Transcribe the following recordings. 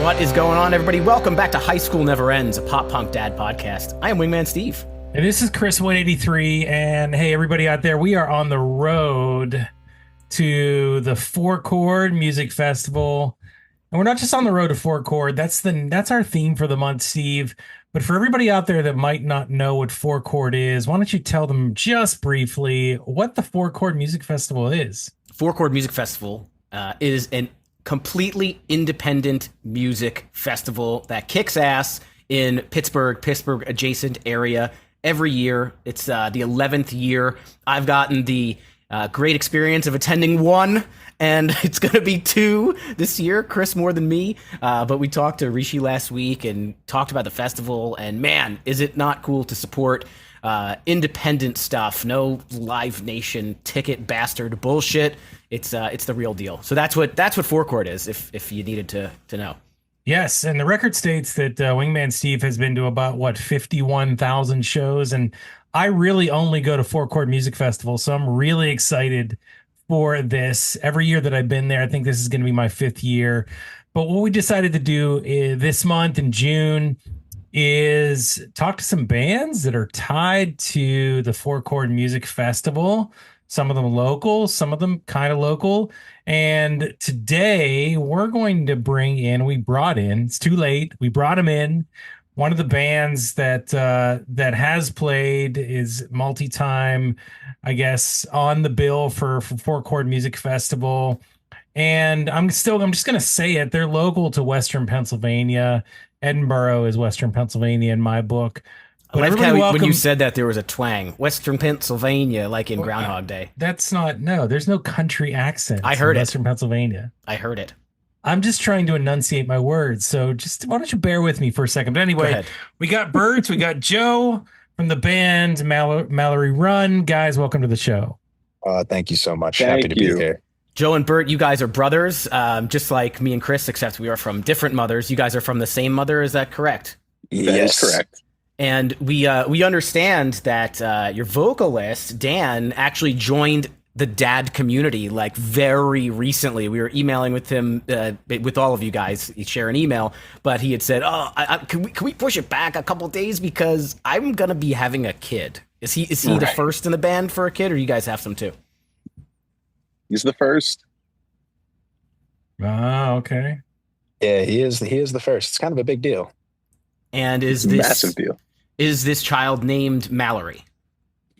What is going on, everybody? Welcome back to High School Never Ends, a pop punk dad podcast. I am Wingman Steve. And this is Chris 183. And hey, everybody out there, we are on the road to the Four Chord Music Festival. And we're not just on the road to Four Chord. That's our theme for the month, Steve. But for everybody out there that might not know what Four Chord is, why don't you tell them just briefly what the Four Chord Music Festival is? Four Chord Music Festival is an completely independent music festival that kicks ass in Pittsburgh adjacent area every year. It's the 11th year. I've gotten the great experience of attending one, and it's going to be two this year. Chris more than me, but we talked to Rishi last week and talked about the festival, and man, is it not cool to support independent stuff. No Live Nation ticket bastard bullshit. It's the real deal. So that's what Four Chord is, if you needed to know. Yes, and the record states that Wingman Steve has been to about 51,000 shows, and I really only go to Four Chord Music Festival, so I'm really excited for this. Every year that I've been there, I think this is going to be my 5th year. But what we decided to do this month in June is talk to some bands that are tied to the Four Chord Music Festival. Some of them local, some of them kind of local. And today we're going to it's too late. We brought him in. One of the bands that has played is multi-time, I guess, on the bill for Four Chord Music Festival. And I'm just going to say it. They're local to Western Pennsylvania. Edinburgh is Western Pennsylvania in my book. But I like when you said that, there was a twang. Western Pennsylvania, like in Groundhog Day. There's no country accent. I heard in Western Pennsylvania. I heard it. I'm just trying to enunciate my words. So just why don't you bear with me for a second? But anyway, we got Bert, we got Joe from the band Mallory Run. Guys, welcome to the show. Thank you so much. Happy to be here. Joe and Bert, you guys are brothers, just like me and Chris, except we are from different mothers. You guys are from the same mother. Is that correct? Yes, that is correct. And we understand that your vocalist, Dan, actually joined the dad community like very recently. We were emailing with him, with all of you guys. You share an email, but he had said, can we push it back a couple days because I'm going to be having a kid. Is he Right. the first in the band for a kid, or you guys have some too? He's the first. Oh, okay. Yeah, he is the first. It's kind of a big deal. And It's a massive deal. Is this child named Mallory?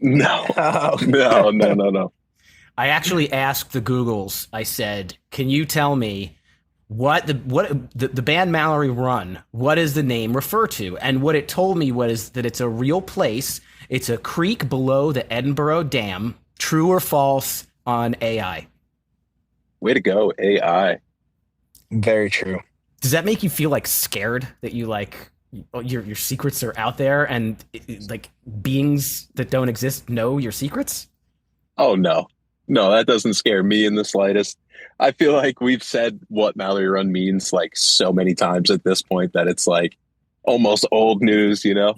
No. Oh. No. I actually asked the Googles. I said, "Can you tell me what the band Mallory Run? What does the name refer to?" And what it told me was that it's a real place. It's a creek below the Edinburgh Dam. True or false on AI? Way to go, AI. Very true. Does that make you feel like scared that you like your secrets are out there and like beings that don't exist know your secrets? Oh, no, that doesn't scare me in the slightest. I feel like we've said what Mallory Run means like so many times at this point that it's like almost old news, you know?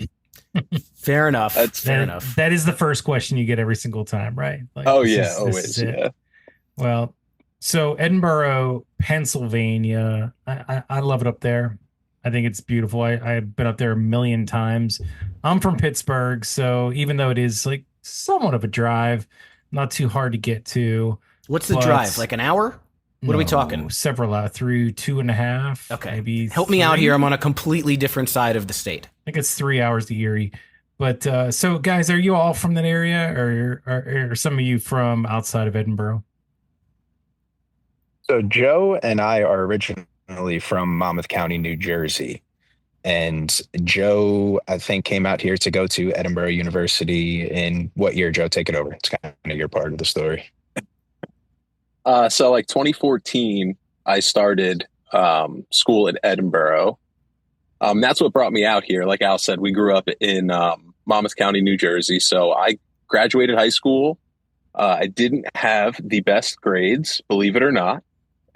Fair enough. That's fair enough. That is the first question you get every single time, right? Like, always. Yeah. Well, so Edinburgh, Pennsylvania, I love it up there. I think it's beautiful. I've been up there a million times. I'm from Pittsburgh, so even though it is like somewhat of a drive, not too hard to get to. What's the drive? Like an hour? What are we talking? Several hours, through 2.5. Okay. Maybe help me out here. I'm on a completely different side of the state. I think it's 3 hours to Erie. But so guys, are you all from that area, or are some of you from outside of Edinburgh? So Joe and I are originally from Monmouth County, New Jersey. And Joe, I think, came out here to go to Edinburgh University in what year, Joe? Take it over. It's kind of your part of the story. So like 2014, I started school in Edinburgh. That's what brought me out here. Like Al said, we grew up in Monmouth County, New Jersey. So I graduated high school. I didn't have the best grades, believe it or not.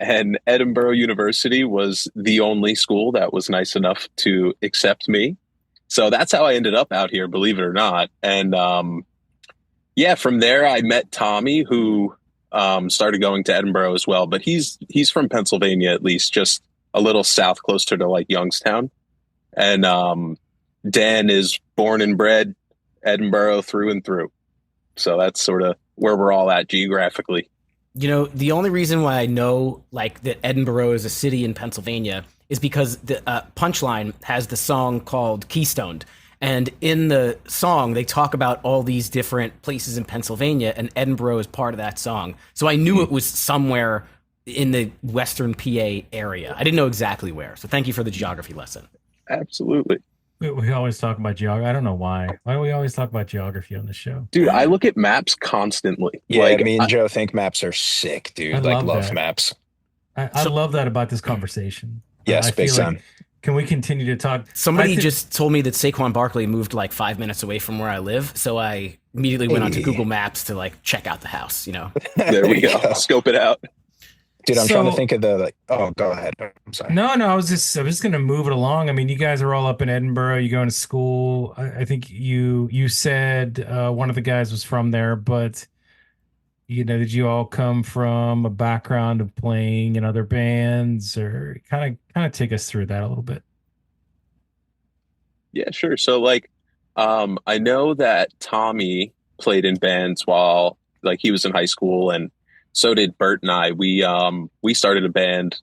And Edinburgh University was the only school that was nice enough to accept me. So that's how I ended up out here, believe it or not. And from there, I met Tommy, who started going to Edinburgh as well. But he's from Pennsylvania, at least, just a little south, closer to like Youngstown. And Dan is born and bred Edinburgh through and through. So that's sort of where we're all at geographically. You know, the only reason why I know like that Edinburgh is a city in Pennsylvania is because the Punchline has the song called Keystoned. And in the song, they talk about all these different places in Pennsylvania, and Edinburgh is part of that song. So I knew it was somewhere in the Western PA area. I didn't know exactly where. So thank you for the geography lesson. Absolutely. We always talk about geography. I don't know why. Why do we always talk about geography on the show? Dude, I look at maps constantly. Yeah, like, me and Joe think maps are sick, dude. I Like, love love that. maps. I love that about this conversation. Yes, I big feel time. Can we continue to talk? Somebody just told me that Saquon Barkley moved like 5 minutes away from where I live. So I immediately went onto Google Maps to like check out the house, you know? there we go. Scope it out. Dude, I'm trying to think of the like. Oh, go ahead. I'm sorry. No, I was just going to move it along. I mean, you guys are all up in Edinburgh. You going to school. I think you said one of the guys was from there, but you know, did you all come from a background of playing in other bands, or kind of take us through that a little bit? Yeah, sure. So like, I know that Tommy played in bands while like he was in high school, and so did Bert and I. We started a band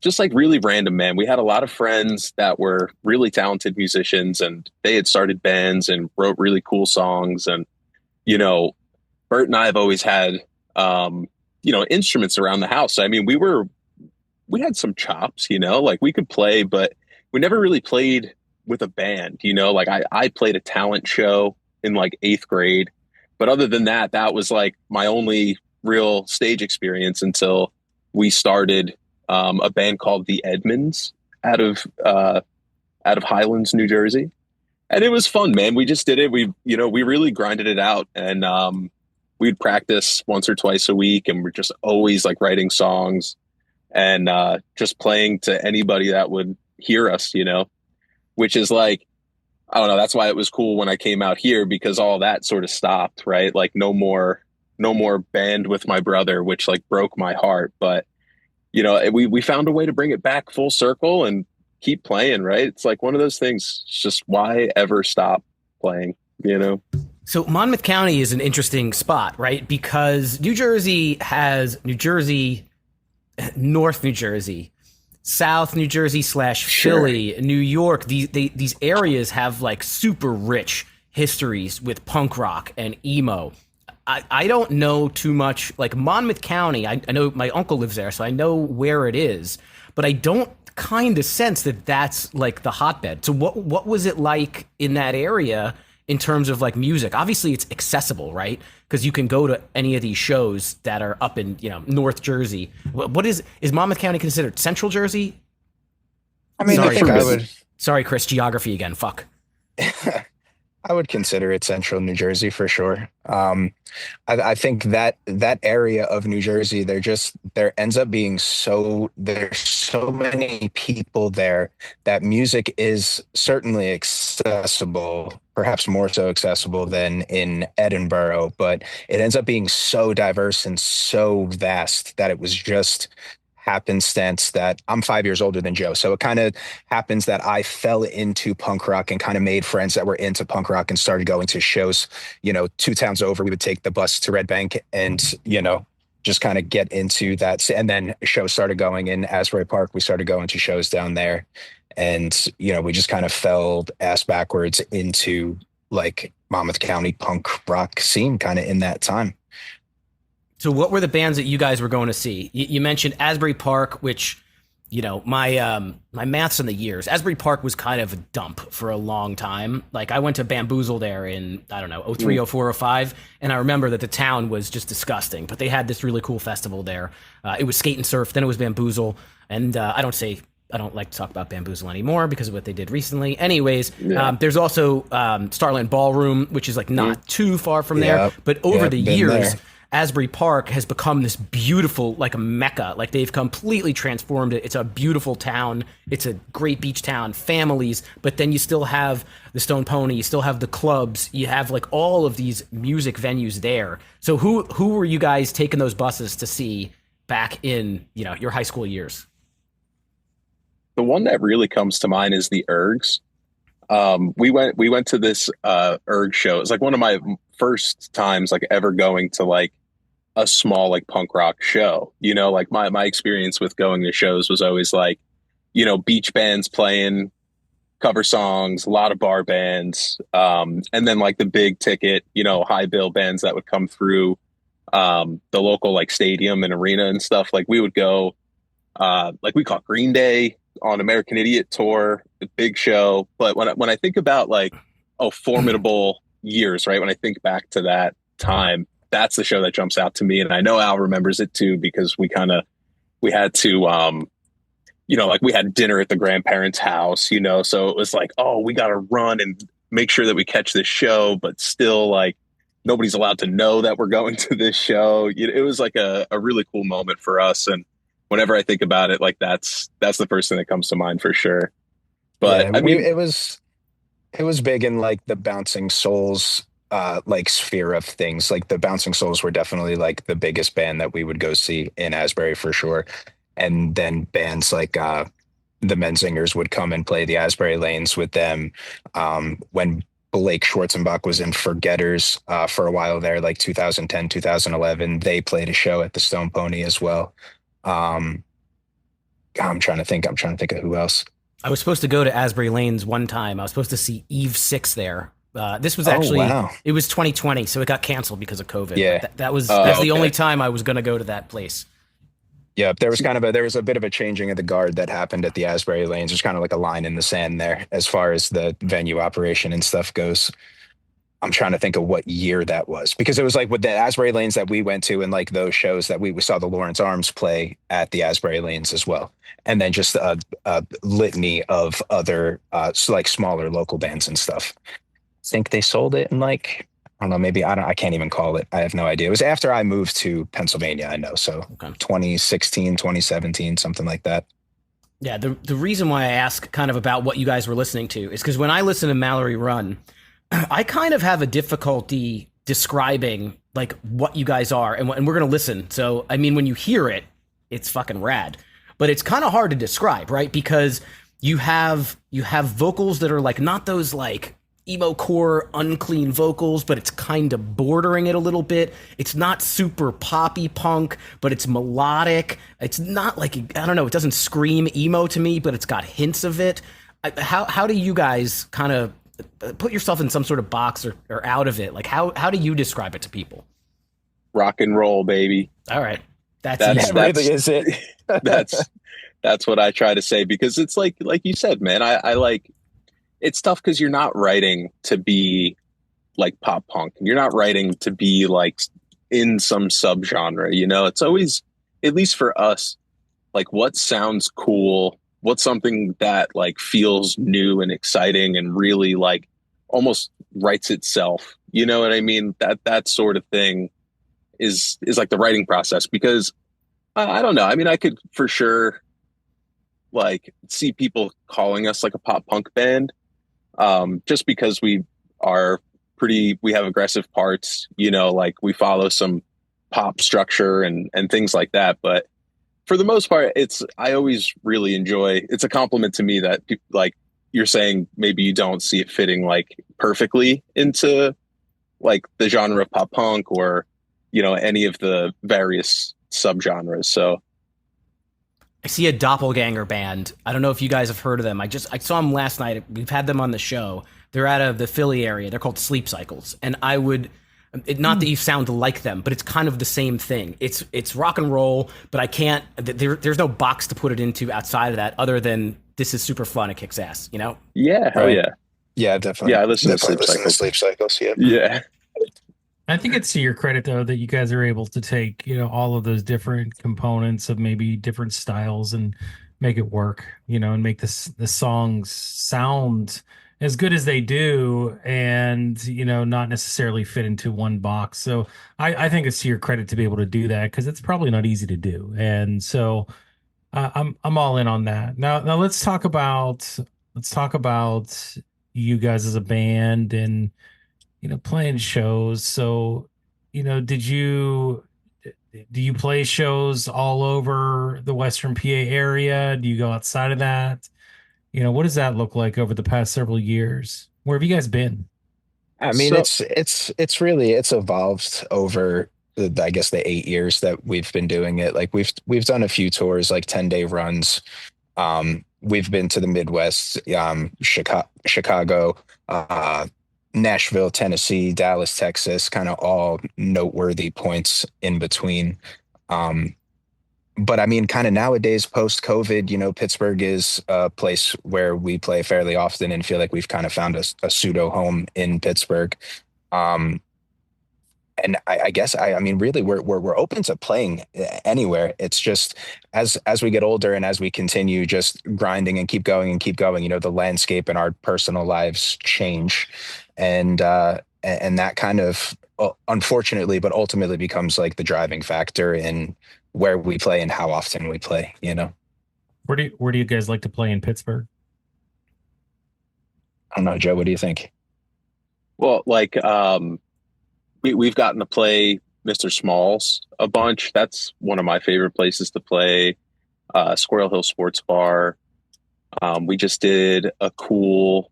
just like really random, man. We had a lot of friends that were really talented musicians, and they had started bands and wrote really cool songs. And, you know, Bert and I have always had, you know, instruments around the house. I mean, we had some chops, you know, like we could play, but we never really played with a band, you know, like I played a talent show in like 8th grade. But other than that, that was like my only real stage experience until we started a band called the Edmonds out of Highlands, New Jersey. And it was fun, man. We just did it. We really grinded it out, and we'd practice once or twice a week, and we're just always like writing songs and just playing to anybody that would hear us, you know, which is like, I don't know. That's why it was cool when I came out here, because all that sort of stopped, right? Like no more band with my brother, which like broke my heart. But, you know, we found a way to bring it back full circle and keep playing, right? It's like one of those things. It's just why ever stop playing, you know? So Monmouth County is an interesting spot, right? Because New Jersey has New Jersey, North New Jersey, South New Jersey / Philly, New York. These areas have like super rich histories with punk rock and emo. I don't know too much. Like Monmouth County, I know my uncle lives there, so I know where it is, but I don't kind of sense that that's like the hotbed. So what was it like in that area in terms of like music? Obviously it's accessible, right? Because you can go to any of these shows that are up in, you know, North Jersey. What is Monmouth County considered Central Jersey? I mean, Sorry, I think Chris. I would. Sorry, Chris, geography again. Fuck. I would consider it Central New Jersey for sure. I think that area of New Jersey, there ends up being there's so many people there that music is certainly accessible, perhaps more so accessible than in Edinburgh, but it ends up being so diverse and so vast that it was just happenstance that I'm 5 years older than Joe. So it kind of happens that I fell into punk rock and kind of made friends that were into punk rock and started going to shows, you know, 2 towns over. We would take the bus to Red Bank and, you know, just kind of get into that. And then shows started going in Asbury Park. We started going to shows down there. And, you know, we just kind of fell ass backwards into like Monmouth County punk rock scene kind of in that time. So what were the bands that you guys were going to see? You mentioned Asbury Park, which, you know, my math's in the years. Asbury Park was kind of a dump for a long time. Like I went to Bamboozle there in, I don't know, 03, 04, 05. And I remember that the town was just disgusting, but they had this really cool festival there. It was Skate and Surf, then it was Bamboozle. And I don't like to talk about Bamboozle anymore because of what they did recently. Anyways, there's also Starland Ballroom, which is like not too far from there. But over the years, Asbury Park has become this beautiful, like a mecca. Like they've completely transformed it. It's a beautiful town. It's a great beach town, families. But then you still have the Stone Pony. You still have the clubs. You have like all of these music venues there. So who were you guys taking those buses to see back in, you know, your high school years? The one that really comes to mind is the Ergs. We went to this Erg show. It's like one of my first times like ever going to like a small like punk rock show. You know, like my experience with going to shows was always like, you know, beach bands playing cover songs, a lot of bar bands, and then like the big ticket, you know, high bill bands that would come through the local like stadium and arena and stuff. Like we would go, like we caught Green Day on American Idiot tour, the big show. But when I think about like, oh, formidable years, right? When I think back to that time, that's the show that jumps out to me. And I know Al remembers it too, because we had to, you know, like we had dinner at the grandparents' house, you know, so it was like, oh, we got to run and make sure that we catch this show, but still like nobody's allowed to know that we're going to this show. It was like a really cool moment for us. And whenever I think about it, like that's the first thing that comes to mind for sure. But Yeah, I mean, it was big in like the Bouncing Souls like sphere of things. Like the Bouncing Souls were definitely like the biggest band that we would go see in Asbury for sure. And then bands like the Menzingers would come and play the Asbury Lanes with them. When Blake Schwarzenbach was in Forgetters for a while there, like 2010, 2011, they played a show at the Stone Pony as well. Um, I'm trying to think. I'm trying to think of who else. I was supposed to go to Asbury Lanes one time. I was supposed to see Eve Six there. This was Oh, actually wow. it was 2020, so it got canceled because of COVID. Yeah. But that was Oh, that's the okay. only time I was going to go to that place. Yeah, there was a bit of a changing of the guard that happened at the Asbury Lanes. There's kind of like a line in the sand there as far as the venue operation and stuff goes. I'm trying to think of what year that was, because it was like with the Asbury Lanes that we went to and like those shows that we saw the Lawrence Arms play at the Asbury Lanes as well. And then just a litany of other like smaller local bands and stuff. I think they sold it in like, I don't know, maybe I can't even call it. I have no idea. It was after I moved to Pennsylvania, I know. So Okay. 2016, 2017, something like that. Yeah, the reason why I ask kind of about what you guys were listening to is because when I listen to Mallory run, I kind of have a difficulty describing like what you guys are, and we're gonna listen. So I mean, when you hear it, it's fucking rad, but it's kind of hard to describe, right? Because you have vocals that are like not those like emo core unclean vocals, but it's kind of bordering it a little bit. It's not super poppy punk, but it's melodic. It's not like, I don't know, it doesn't scream emo to me, but it's got hints of it. How do you guys kind of put yourself in some sort of box or out of it? Like how do you describe it to people? rock and roll, baby. All right. That's That's easy. That really is it. that's what I try to say, because it's like you said, man, I like, it's tough because you're not writing to be like pop punk. You're not writing to be like in some subgenre, you know. It's always, at least for us, like what sounds cool, what's something that like feels new and exciting and really like almost writes itself. You know what I mean? That sort of thing is like the writing process, because I don't know. I mean, I could for sure like see people calling us like a pop punk band, just because we have aggressive parts, you know, like we follow some pop structure and things like that. But for the most part, I always really enjoy, it's a compliment to me that people, like you're saying, maybe you don't see it fitting like perfectly into like the genre of pop punk or, you know, any of the various subgenres. So I see a doppelganger band. I don't know if you guys have heard of them. I saw them last night. We've had them on the show. They're out of the Philly area. They're called Sleep Cycles. And I would, not that you sound like them, but it's kind of the same thing. It's rock and roll, but I can't, there's no box to put it into outside of that other than this is super fun. It kicks ass, you know? yeah, hell Right. yeah. Yeah, definitely. Yeah, I listen to Definitely Sleep Cycles. Sleep Cycles. Yeah. Yeah. I think it's to your credit though that you guys are able to take, you know, all of those different components of maybe different styles and make it work, you know, and make the songs sound as good as they do and, you know, not necessarily fit into one box. So I think it's to your credit to be able to do that, because it's probably not easy to do. And so I'm all in on that. Now let's talk about you guys as a band and, you know, playing shows. So, you know, did you Do you play shows all over the Western PA area? Do you go outside of that? What does that look like over the past several years? Where have you guys been? I mean, So it's evolved over I guess the 8 years that we've been doing it. Like we've done a few tours, like 10-day runs. We've been to the Midwest, Chicago, Nashville, Tennessee, Dallas, Texas, kind of all noteworthy points in between. Um, but I mean, kind of nowadays, post COVID, Pittsburgh is a place where we play fairly often and feel like we've kind of found a pseudo home in Pittsburgh. Um, and I guess I mean really we're open to playing anywhere. It's just as we get older and as we continue just grinding and keep going, the landscape and our personal lives change, and that kind of unfortunately but ultimately becomes like the driving factor in where we play and how often we play. Where do you guys like to play in Pittsburgh? I don't know, Joe, what do you think? well, like we've gotten to play Mr. Smalls a bunch. That's one of my favorite places to play. Squirrel Hill Sports Bar. We just did a cool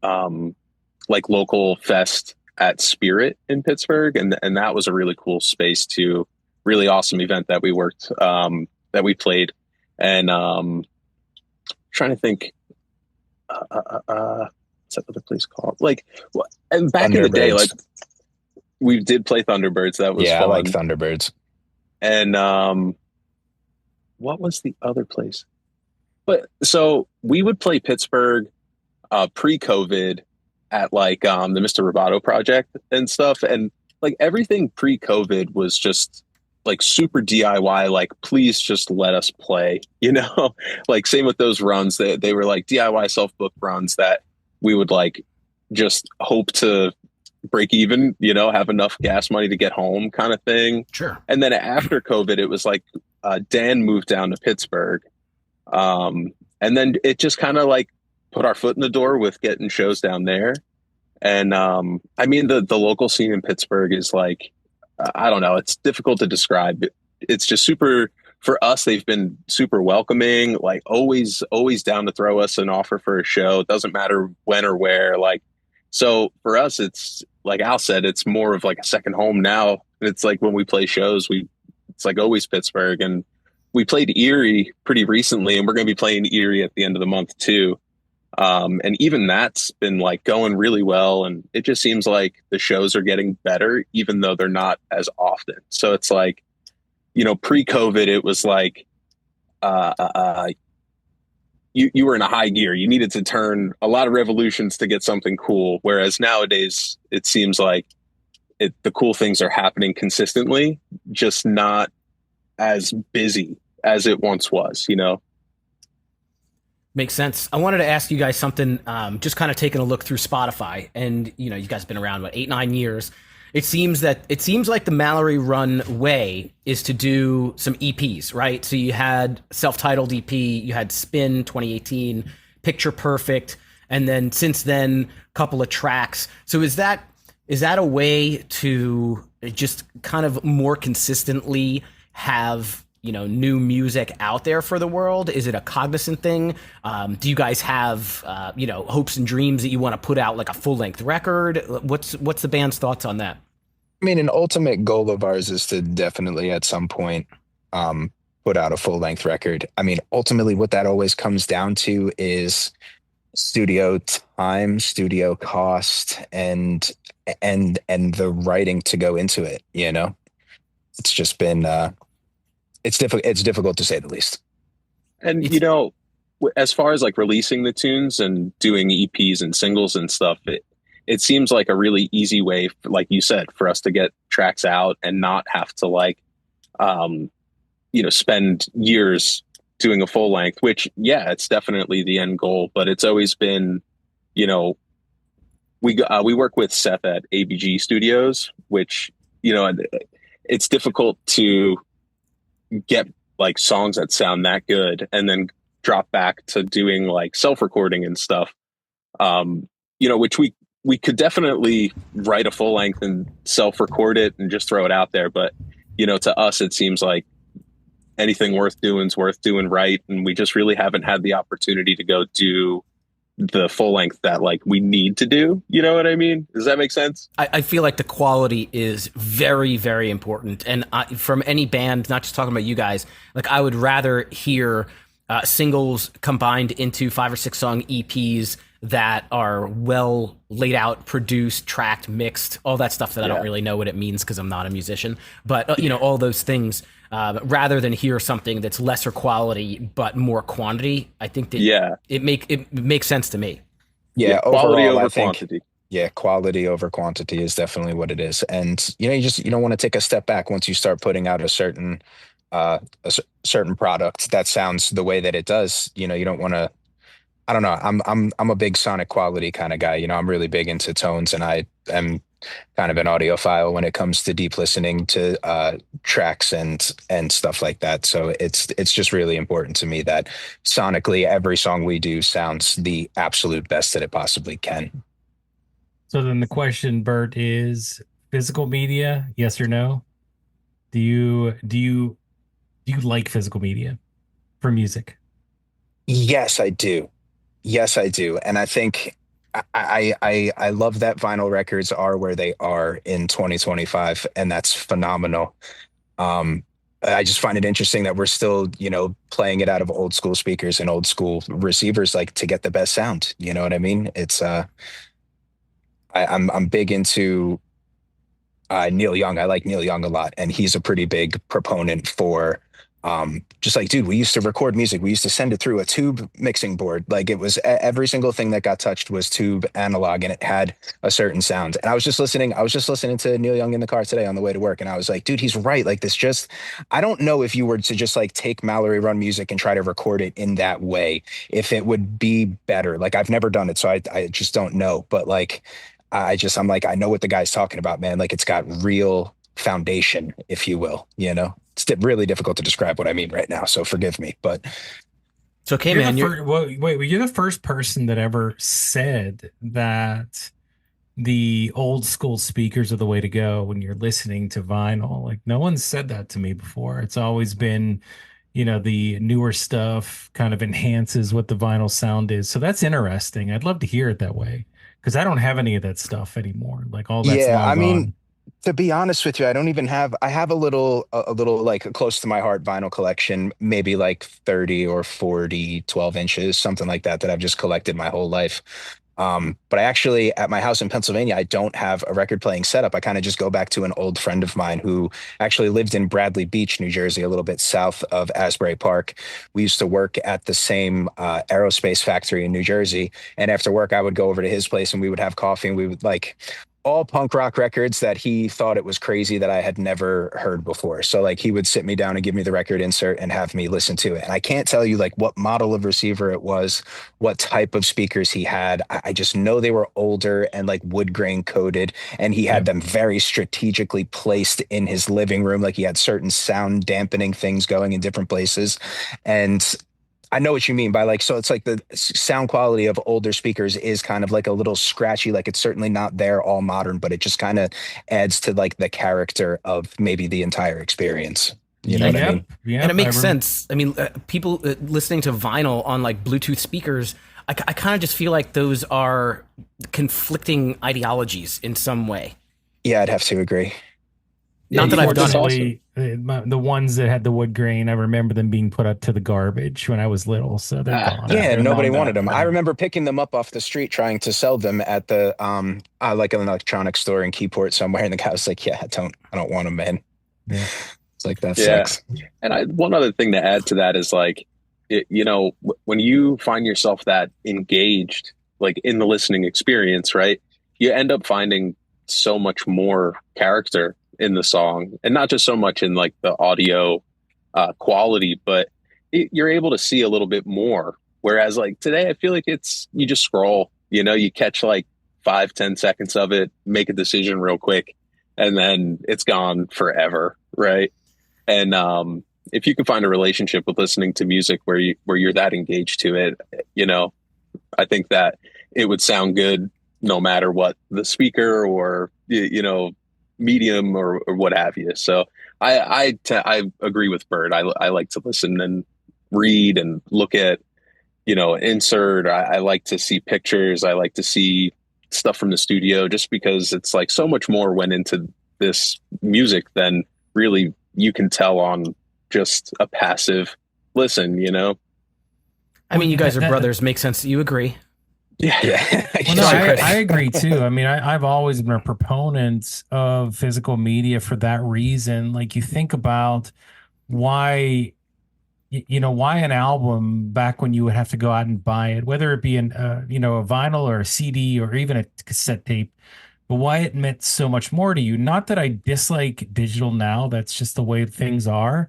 like local fest at Spirit in Pittsburgh, and that was a really cool space too. Really awesome event that we worked that we played, and trying to think, what's that other place called? Like, and back in the day, like Thunderbirds. we did play Thunderbirds. That was Yeah, I like fun. Thunderbirds. And what was the other place? But so we would play Pittsburgh pre-COVID at like the Mr. Roboto project and stuff, and like everything pre-COVID was just like super DIY. Like, please just let us play, like same with those runs. They were like DIY self-book runs that we would like just hope to break even, have enough gas money to get home kind of thing. Sure. And then after COVID, it was like Dan moved down to Pittsburgh. And then it just kind of like put our foot in the door with getting shows down there. And I mean, the local scene in Pittsburgh is like, I don't know, it's difficult to describe. It's just super, for us, they've been super welcoming, like always down to throw us an offer for a show. It doesn't matter when or where. Like, so for us, it's like Al said, it's more of like a second home now. It's like when we play shows, it's like always Pittsburgh. And we played Erie pretty recently, and we're going to be playing Erie at the end of the month too. And even that's been like going really well. And it just seems like the shows are getting better, even though they're not as often. So it's like, pre-COVID, it was like, you were in a high gear. You needed to turn a lot of revolutions to get something cool. Whereas nowadays it seems like the cool things are happening consistently, just not as busy as it once was. Makes sense. I wanted to ask you guys something, just kind of taking a look through Spotify, and you guys have been around, 8-9 years. It seems like the Mallory run way is to do some EPs, right? So you had self-titled EP, you had Spin 2018, Picture Perfect, and then since then, a couple of tracks. So is that a way to just kind of more consistently have new music out there for the world? Is it a cognizant thing? Do you guys have hopes and dreams that you want to put out like a full-length record? What's the band's thoughts on that? I mean, an ultimate goal of ours is to definitely at some point put out a full length record. I mean, ultimately what that always comes down to is studio time, studio cost, and the writing to go into it. It's just been it's difficult to say the least. And, as far as like releasing the tunes and doing EPs and singles and stuff, it seems like a really easy way, like you said, for us to get tracks out and not have to like, spend years doing a full length, which, yeah, it's definitely the end goal, but it's always been, we work with Seth at ABG Studios, which, it's difficult to get like songs that sound that good and then drop back to doing like self-recording and stuff, which we could definitely write a full length and self-record it and just throw it out there. But to us, it seems like anything worth doing is worth doing right. And we just really haven't had the opportunity to go do the full length that like we need to do. You know what I mean? Does that make sense? I feel like the quality is very, very important. And from any band, not just talking about you guys, like I would rather hear singles combined into 5 or 6 song EPs that are well laid out, produced, tracked, mixed, all that stuff that I don't really know what it means because I'm not a musician. But, all those things, rather than hear something that's lesser quality but more quantity. I think that it makes sense to me. Yeah, quality overall, over I think, quantity. yeah, quality over quantity is definitely what it is. And you don't want to take a step back once you start putting out a certain certain product that sounds the way that it does. You don't want to. I don't know. I'm a big sonic quality kind of guy. I'm really big into tones, and I am kind of an audiophile when it comes to deep listening to tracks and stuff like that. So it's just really important to me that sonically every song we do sounds the absolute best that it possibly can. So then the question, Bert, is physical media, yes or no? Do you like physical media for music? Yes, I do. Yes, I do. And I think I love that vinyl records are where they are in 2025, and that's phenomenal. Um, I just find it interesting that we're still, playing it out of old school speakers and old school receivers, like to get the best sound. You know what I mean? It's I'm big into Neil Young. I like Neil Young a lot, and he's a pretty big proponent for just like, dude, we used to record music. We used to send it through a tube mixing board. Like it was every single thing that got touched was tube analog, and it had a certain sound. And I was just listening to Neil Young in the car today on the way to work, and I was like, dude, he's right. Like I don't know if you were to just like take Mallory Run music and try to record it in that way, if it would be better. Like I've never done it, so I just don't know. But like, I'm like, I know what the guy's talking about, man. Like it's got real foundation, if you will, It's really difficult to describe what I mean right now, so forgive me, but it's okay, man. Wait, you're the first person that ever said that the old school speakers are the way to go when you're listening to vinyl. Like no one said that to me before. It's always been, the newer stuff kind of enhances what the vinyl sound is. So that's interesting. I'd love to hear it that way because I don't have any of that stuff anymore. Like all that's yeah, long I mean, gone. to be honest with you, I have a little like close to my heart vinyl collection, maybe like 30 or 40 12 inches, something like that I've just collected my whole life. But I actually, at my house in Pennsylvania, I don't have a record playing setup. I kind of just go back to an old friend of mine who actually lived in Bradley Beach, New Jersey, a little bit south of Asbury Park. We used to work at the same aerospace factory in New Jersey. And after work, I would go over to his place and we would have coffee, and we would like all punk rock records that he thought it was crazy that I had never heard before. So like he would sit me down and give me the record insert and have me listen to it. And I can't tell you like what model of receiver it was, what type of speakers he had. I just know they were older and like wood grain coated, and he had them very strategically placed in his living room. Like he had certain sound dampening things going in different places. And I know what you mean by like, so it's like the sound quality of older speakers is kind of like a little scratchy. Like it's certainly not there all modern, but it just kind of adds to like the character of maybe the entire experience. You know what I mean? Yeah, And it makes sense. I mean, people listening to vinyl on like Bluetooth speakers, I kind of just feel like those are conflicting ideologies in some way. Yeah, I'd have to agree. Not that I've done it. Unfortunately, the ones that had the wood grain, I remember them being put up to the garbage when I was little, so they're gone. Yeah, They're nobody long wanted gone. them. I remember picking them up off the street, trying to sell them at the like an electronics store in Keyport somewhere, and the guy was like, "Yeah, I don't want them, man." Yeah. It's like that Yeah. sucks. And one other thing to add to that is like, when you find yourself that engaged, like in the listening experience, right? You end up finding so much more character in the song, and not just so much in like the audio quality, but you're able to see a little bit more. Whereas like today, I feel like you just scroll, you catch like 5-10 seconds of it, make a decision real quick, and then it's gone forever. Right. And if you can find a relationship with listening to music where you're that engaged to it, I think that it would sound good no matter what the speaker or medium or what have you. So I agree with Bird. I like to listen and read and look at, insert. I like to see pictures. I like to see stuff from the studio just because it's like so much more went into this music than really you can tell on just a passive listen. I mean, you guys are brothers. Makes sense that you agree. Yeah. Well, no, I agree too. I mean, I've always been a proponent of physical media for that reason. Like, you think about why, why an album back when you would have to go out and buy it, whether it be a vinyl or a CD or even a cassette tape, but why it meant so much more to you. Not that I dislike digital now. That's just the way things are.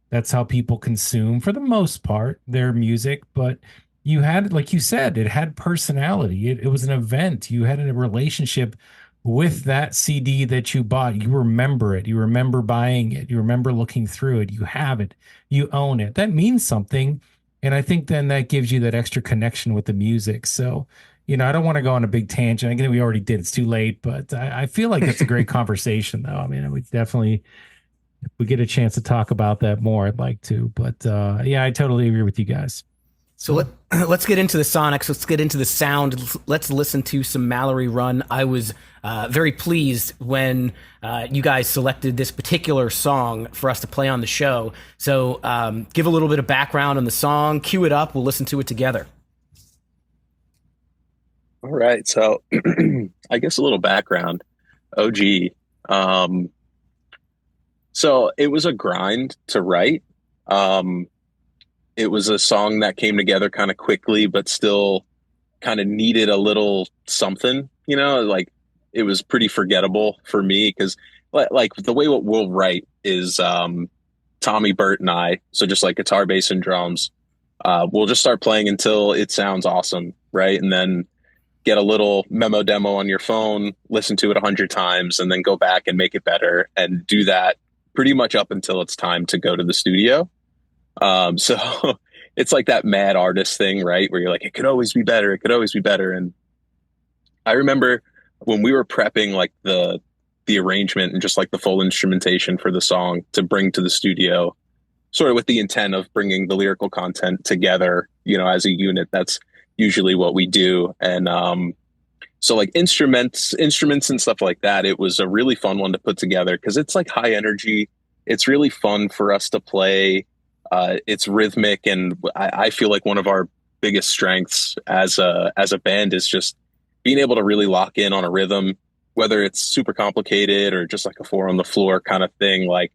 That's how people consume, for the most part, their music. But you had, like you said, it had personality. It was an event. You had a relationship with that CD that you bought. You remember it. You remember buying it. You remember looking through it. You have it. You own it. That means something. And I think then that gives you that extra connection with the music. So, I don't want to go on a big tangent. I think we already did. It's too late. But I feel like that's a great conversation, though. I mean, we definitely, if we get a chance to talk about that more, I'd like to. But yeah, I totally agree with you guys. So let's get into the sonics. Let's get into the sound. Let's listen to some Mallory Run. I was very pleased when you guys selected this particular song for us to play on the show. So give a little bit of background on the song, cue it up, we'll listen to it together. All right. So I guess a little background. OG. So it was a grind to write. It was a song that came together kind of quickly, but still kind of needed a little something, like it was pretty forgettable for me because like the way what we'll write is Tommy, Bert, and I, so just like guitar, bass, and drums, we'll just start playing until it sounds awesome, right? And then get a little memo demo on your phone, listen to it 100 times, and then go back and make it better and do that pretty much up until it's time to go to the studio. So it's like that mad artist thing, right? Where you're like, it could always be better. It could always be better. And I remember when we were prepping like the arrangement and just like the full instrumentation for the song to bring to the studio, sort of with the intent of bringing the lyrical content together, as a unit. That's usually what we do. And, so like instruments and stuff like that, it was a really fun one to put together because it's like high energy. It's really fun for us to play. It's rhythmic, and I feel like one of our biggest strengths as a band is just being able to really lock in on a rhythm, whether it's super complicated or just like a 4 on the floor kind of thing. Like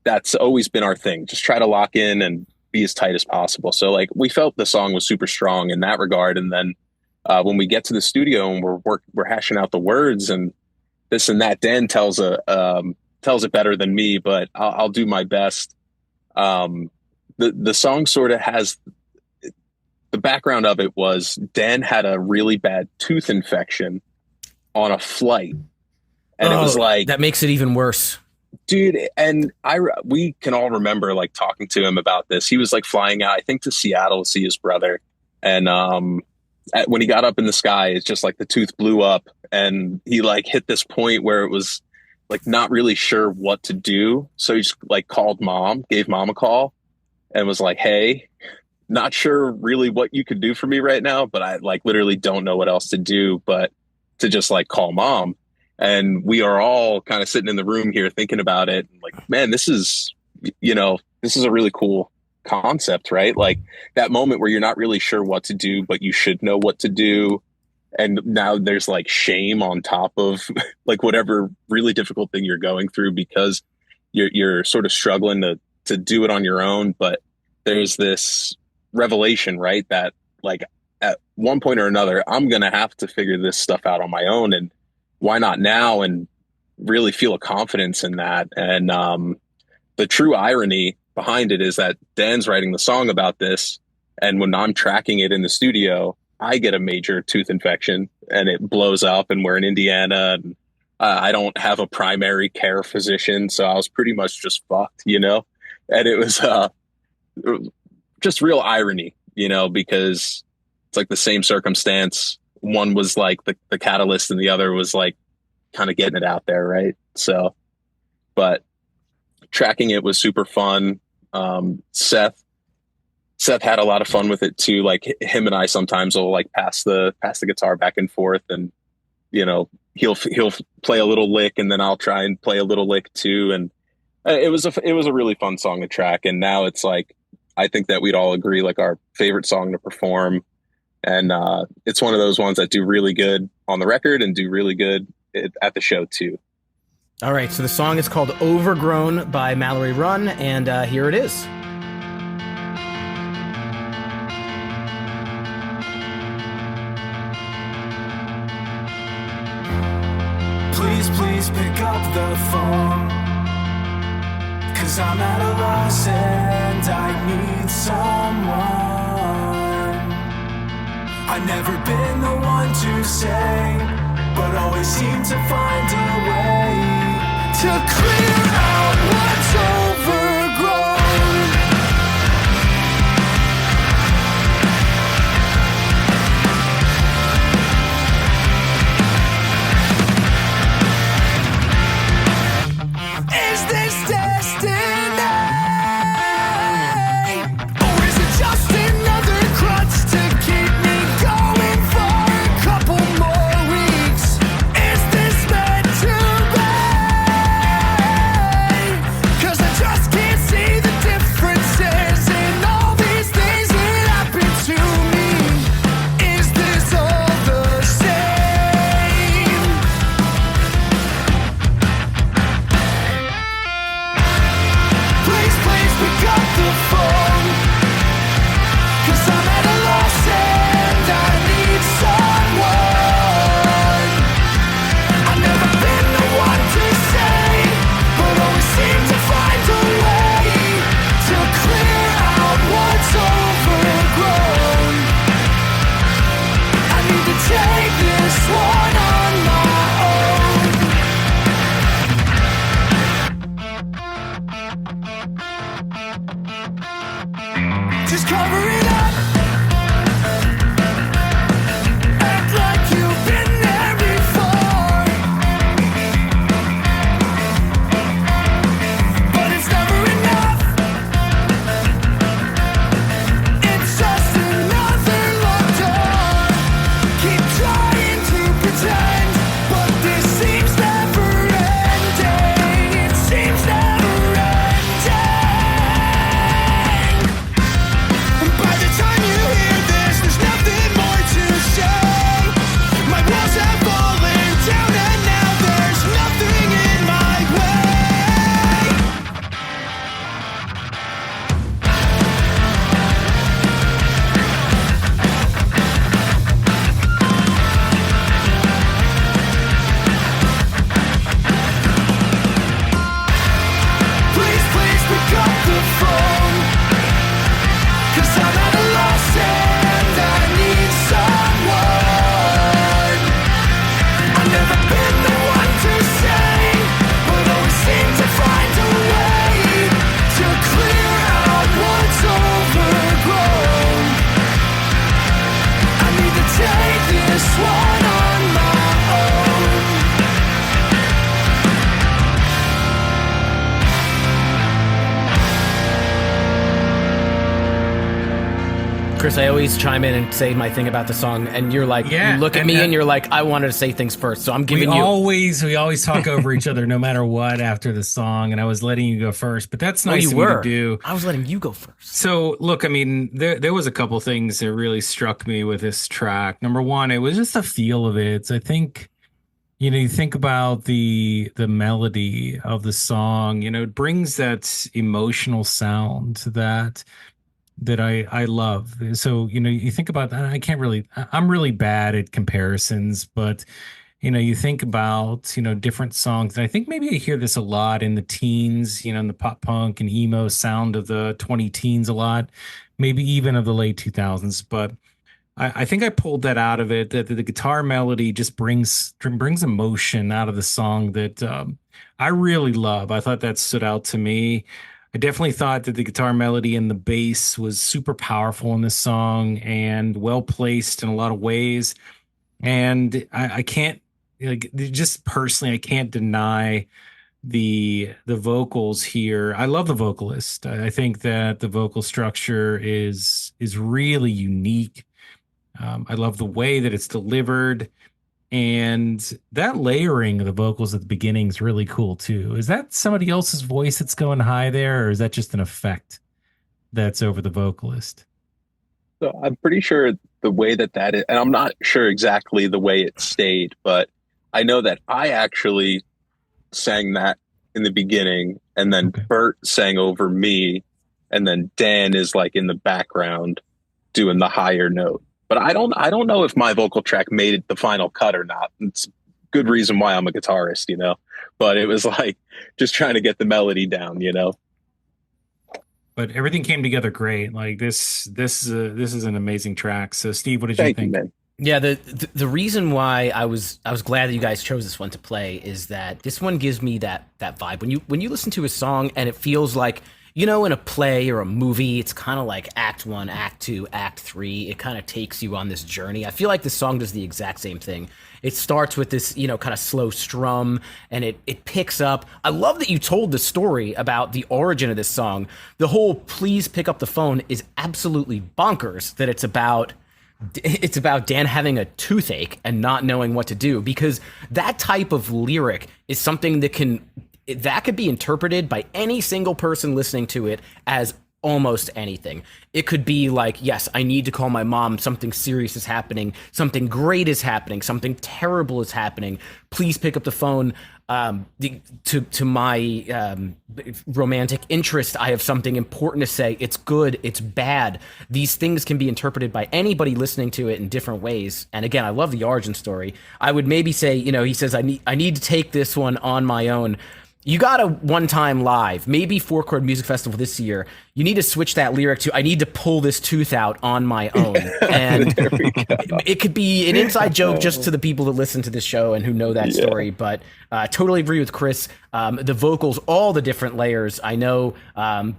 that's always been our thing. Just try to lock in and be as tight as possible. So like we felt the song was super strong in that regard. And then when we get to the studio and we're hashing out the words and this and that, Dan tells it better than me, but I'll do my best. The song sort of has the background of it was Dan had a really bad tooth infection on a flight. And it was like, that makes it even worse, dude. And we can all remember like talking to him about this. He was like flying out, I think, to Seattle to see his brother. And, when he got up in the sky, it's just like the tooth blew up and he like hit this point where it was like not really sure what to do. So he just like called mom, gave mom a call and was like, hey, not sure really what you could do for me right now, but I like literally don't know what else to do but to just like call mom. And we are all kind of sitting in the room here thinking about it. Like, man, this is a really cool concept, right? Like that moment where you're not really sure what to do, but you should know what to do. And now there's like shame on top of like whatever really difficult thing you're going through because you're sort of struggling to do it on your own. But there's this revelation, right? That like at one point or another, I'm going to have to figure this stuff out on my own. And why not now? And really feel a confidence in that. And the true irony behind it is that Dan's writing the song about this. And when I'm tracking it in the studio, I get a major tooth infection and it blows up and we're in Indiana and I don't have a primary care physician. So I was pretty much just fucked, and it was just real irony, because it's like the same circumstance. One was like the catalyst and the other was like kind of getting it out there, right? So, but tracking it was super fun. Seth had a lot of fun with it too. Like him and I sometimes will like pass the guitar back and forth, and he'll play a little lick, and then I'll try and play a little lick too. And it was a really fun song to track. And now it's like, I think that we'd all agree like our favorite song to perform. And it's one of those ones that do really good on the record and do really good at the show too. All right, so the song is called Overgrown by Mallory Run, and here it is. Please pick up the phone, 'cause I'm at a loss and I need someone. I've never been the one to say, but always seem to find a way to clear out what's overgrown. Is this destiny? Or is it just another crutch to keep me going for a couple more weeks? Is this meant to be? 'Cause I just can't see the differences in all these things that happen to me. Is this all the same? Please pick up the phone, 'cause I'm at a loss and I need someone. I've never been the one to say, but always seem to find a way to clear out what's overgrown. I need to take this one on my own. Just cover it up. Act like you've been there before. But it's never enough. It's just another locked door. Keep trying to pretend, but this seems never ending. It seems never ending. By the time you hear this, there's nothing more to say. My walls have fallen down and now there's nothing in my way. Please pick up the phone, 'cause I'm at a loss and I need someone. I've never been the one to say, but always seem to find a way to clear out what's overgrown. I need to take this one on my own. Chris, I always chime in and say my thing about the song, and you're like, Yeah, you look at and- me and you're like, I wanted to say things first, so I'm We giving you. always talk over each other no matter what after the song, and I was letting you go first, but that's Oh, nice you of me were. to do. I was letting you go first. So look, I mean, there was a couple things that really struck me with this track. Number one, it was just the feel of it. I think, you think about the melody of the song, it brings that emotional sound that I love. So, you think about that. I'm really bad at comparisons, but you think about, different songs. And I think maybe I hear this a lot in the teens, in the pop punk and emo sound of the 20 teens a lot, maybe even of the late 2000s. But I think I pulled that out of it, that the guitar melody just brings emotion out of the song that I really love. I thought that stood out to me. I definitely thought that the guitar melody and the bass was super powerful in this song and well placed in a lot of ways. And I can't like just personally, I can't deny the vocals here. I love the vocalist. I think that the vocal structure is really unique. I love the way that it's delivered, and that layering of the vocals at the beginning is really cool too. Is that somebody else's voice that's going high there, or is that just an effect that's over the vocalist? So I'm pretty sure the way that is, and I'm not sure exactly the way it stayed, but I know that I actually sang that in the beginning, and then Okay. Bert sang over me, and then Dan is like in the background doing the higher note. But I don't know if my vocal track made it the final cut or not. It's good reason why I'm a guitarist, you know. But it was like just trying to get the melody down, you know. But everything came together great. Like this is an amazing track. So Steve, what did you Thank you, think? man. Yeah, the reason why I was glad that you guys chose this one to play is that this one gives me that vibe. When you listen to a song and it feels like, you know, in a play or a movie, it's kind of like act 1, act 2, act 3. It kind of takes you on this journey. I feel like this song does the exact same thing. It starts with this, you know, kind of slow strum and it picks up. I love that you told the story about the origin of this song. The whole please pick up the phone is absolutely bonkers that it's about Dan having a toothache and not knowing what to do, because that type of lyric is something that could be interpreted by any single person listening to it as almost anything. It could be like, yes, I need to call my mom. Something serious is happening. Something great is happening. Something terrible is happening. Please pick up the phone. To my romantic interest, I have something important to say. It's good. It's bad. These things can be interpreted by anybody listening to it in different ways. And again, I love the origin story. I would maybe say, you know, he says, I need to take this one on my own. You got a one-time live, maybe Four Chord Music Festival this year. You need to switch that lyric to, I need to pull this tooth out on my own. And There we go. it could be an inside joke just to the people that listen to this show and who know that story. But totally agree with Chris. The vocals, all the different layers. I know,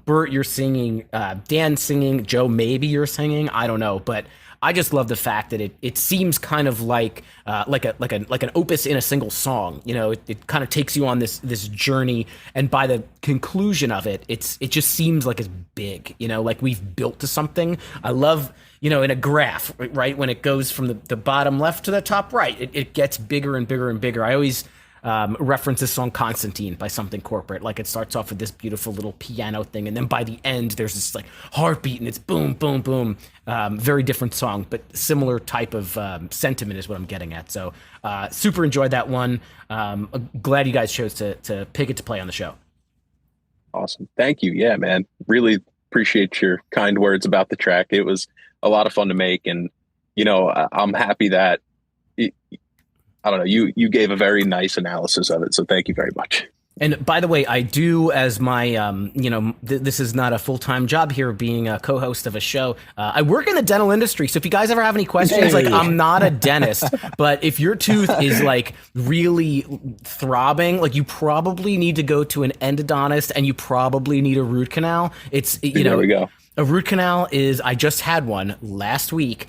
Bert, you're singing, Dan singing, Joe, maybe you're singing. I don't know. But I just love the fact that it seems kind of like an opus in a single song. You know, it kind of takes you on this journey, and by the conclusion of it, it just seems like it's big. You know, like we've built to something. I love, you know, in a graph, right, when it goes from the bottom left to the top right, it gets bigger and bigger and bigger. I always reference this song Constantine by Something Corporate. Like, it starts off with this beautiful little piano thing, and then by the end there's this like heartbeat and it's boom boom boom. Very different song, but similar type of sentiment is what I'm getting at. So super enjoyed that one. Glad you guys chose to pick it to play on the show. Awesome. Thank you. Yeah, man. Really appreciate your kind words about the track. It was a lot of fun to make, and you know, I'm happy that I don't know, you gave a very nice analysis of it, so thank you very much. And by the way, I do, as my, you know, this is not a full-time job here, being a co-host of a show. I work in the dental industry, so if you guys ever have any questions, like, I'm not a dentist, but if your tooth is like really throbbing, like, you probably need to go to an endodontist, and you probably need a root canal. It's, you know, There we go. a root canal is, I just had one last week.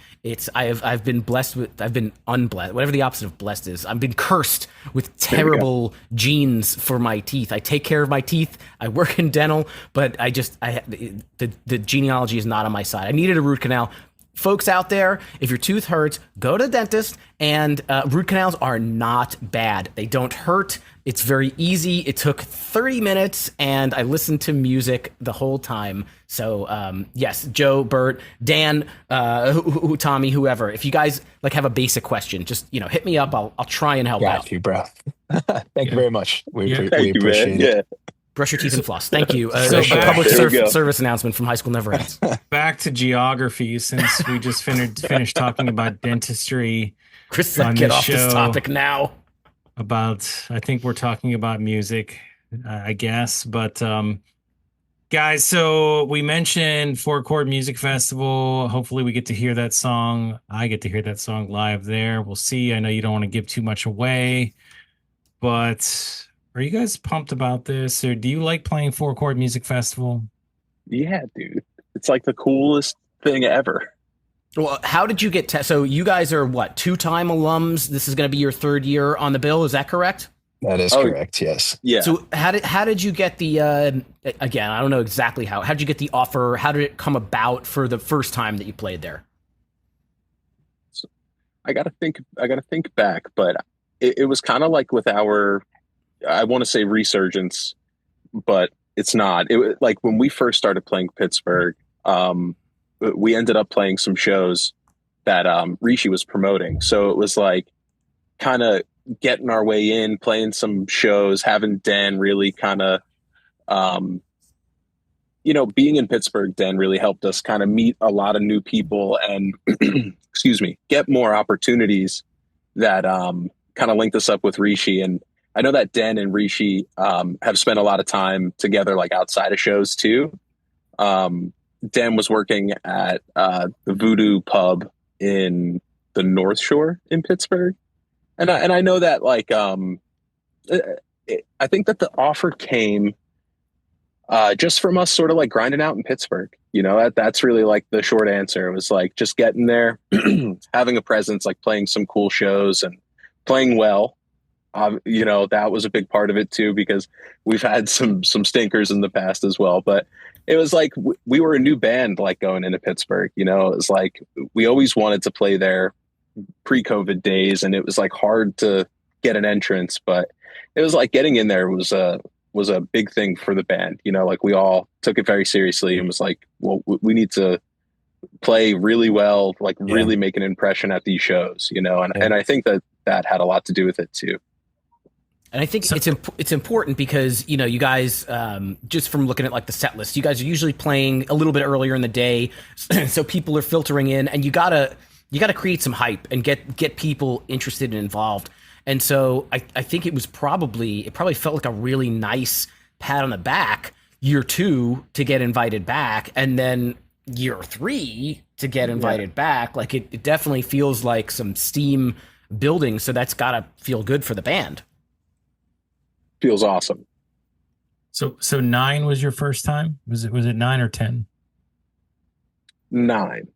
I've been blessed with, I've been unblessed, whatever the opposite of blessed is. I've been cursed with terrible genes for my teeth. I take care of my teeth. I work in dental, but the genealogy is not on my side. I needed a root canal. Folks out there, if your tooth hurts, go to the dentist, and root canals are not bad. They don't hurt. It's very easy. It took 30 minutes, and I listened to music the whole time. So, yes, Joe, Bert, Dan, Tommy, whoever, if you guys like have a basic question, just, you know, hit me up. I'll try and help out. Got you, bro. Thank you very much. We Thank you, appreciate man. it. Yeah. Brush your teeth and floss. Thank you. So Public there we go. service announcement from High School Never Ends. Back to geography, since we just finished talking about dentistry. Chris, like, On get this off this show. topic now. I think we're talking about music, I guess. But guys, so we mentioned Four Chord Music Festival. Hopefully we get to hear that song. I get to hear that song live there. We'll see. I know you don't want to give too much away, but are you guys pumped about this? Or do you like playing Four Chord Music Festival? Yeah, dude. It's like the coolest thing ever. Well, how did you get so you guys are what, two-time alums? This is going to be your third year on the bill, is that correct? That is Oh, correct. Yes. Yeah. So how did you get the again, I don't know exactly how did you get the offer? How did it come about for the first time that you played there? I gotta think back, but it was kind of like with our, I want to say resurgence, but it's not. It was like when we first started playing Pittsburgh, we ended up playing some shows that Rishi was promoting. So it was like kind of getting our way in, playing some shows, having Dan really kind of, being in Pittsburgh, Dan really helped us kind of meet a lot of new people and, excuse me, get more opportunities that kind of linked us up with Rishi. And I know that Dan and Rishi have spent a lot of time together, like outside of shows too. Dan was working at the Voodoo Pub in the North Shore in Pittsburgh. And I know that like, I think that the offer came just from us sort of like grinding out in Pittsburgh. That's really like the short answer. It was like just getting there, having a presence, like playing some cool shows and playing well. That was a big part of it too, because we've had some stinkers in the past as well. But it was like we were a new band, like going into Pittsburgh. It was like we always wanted to play there pre-COVID days, and it was like hard to get an entrance, but it was like getting in there was a big thing for the band. Like we all took it very seriously and was like, well, we need to play really well, like really make an impression at these shows, and I think that had a lot to do with it too. And I think it's important because, you guys, just from looking at like the set list, you guys are usually playing a little bit earlier in the day. So people are filtering in, and you gotta create some hype and get people interested and involved. And so I think it probably felt like a really nice pat on the back year 2 to get invited back. And then year 3 to get invited back. Like it definitely feels like some steam building. So that's gotta feel good for the band. Feels awesome. So 9 was your first time? Was it 9 or 10? 9.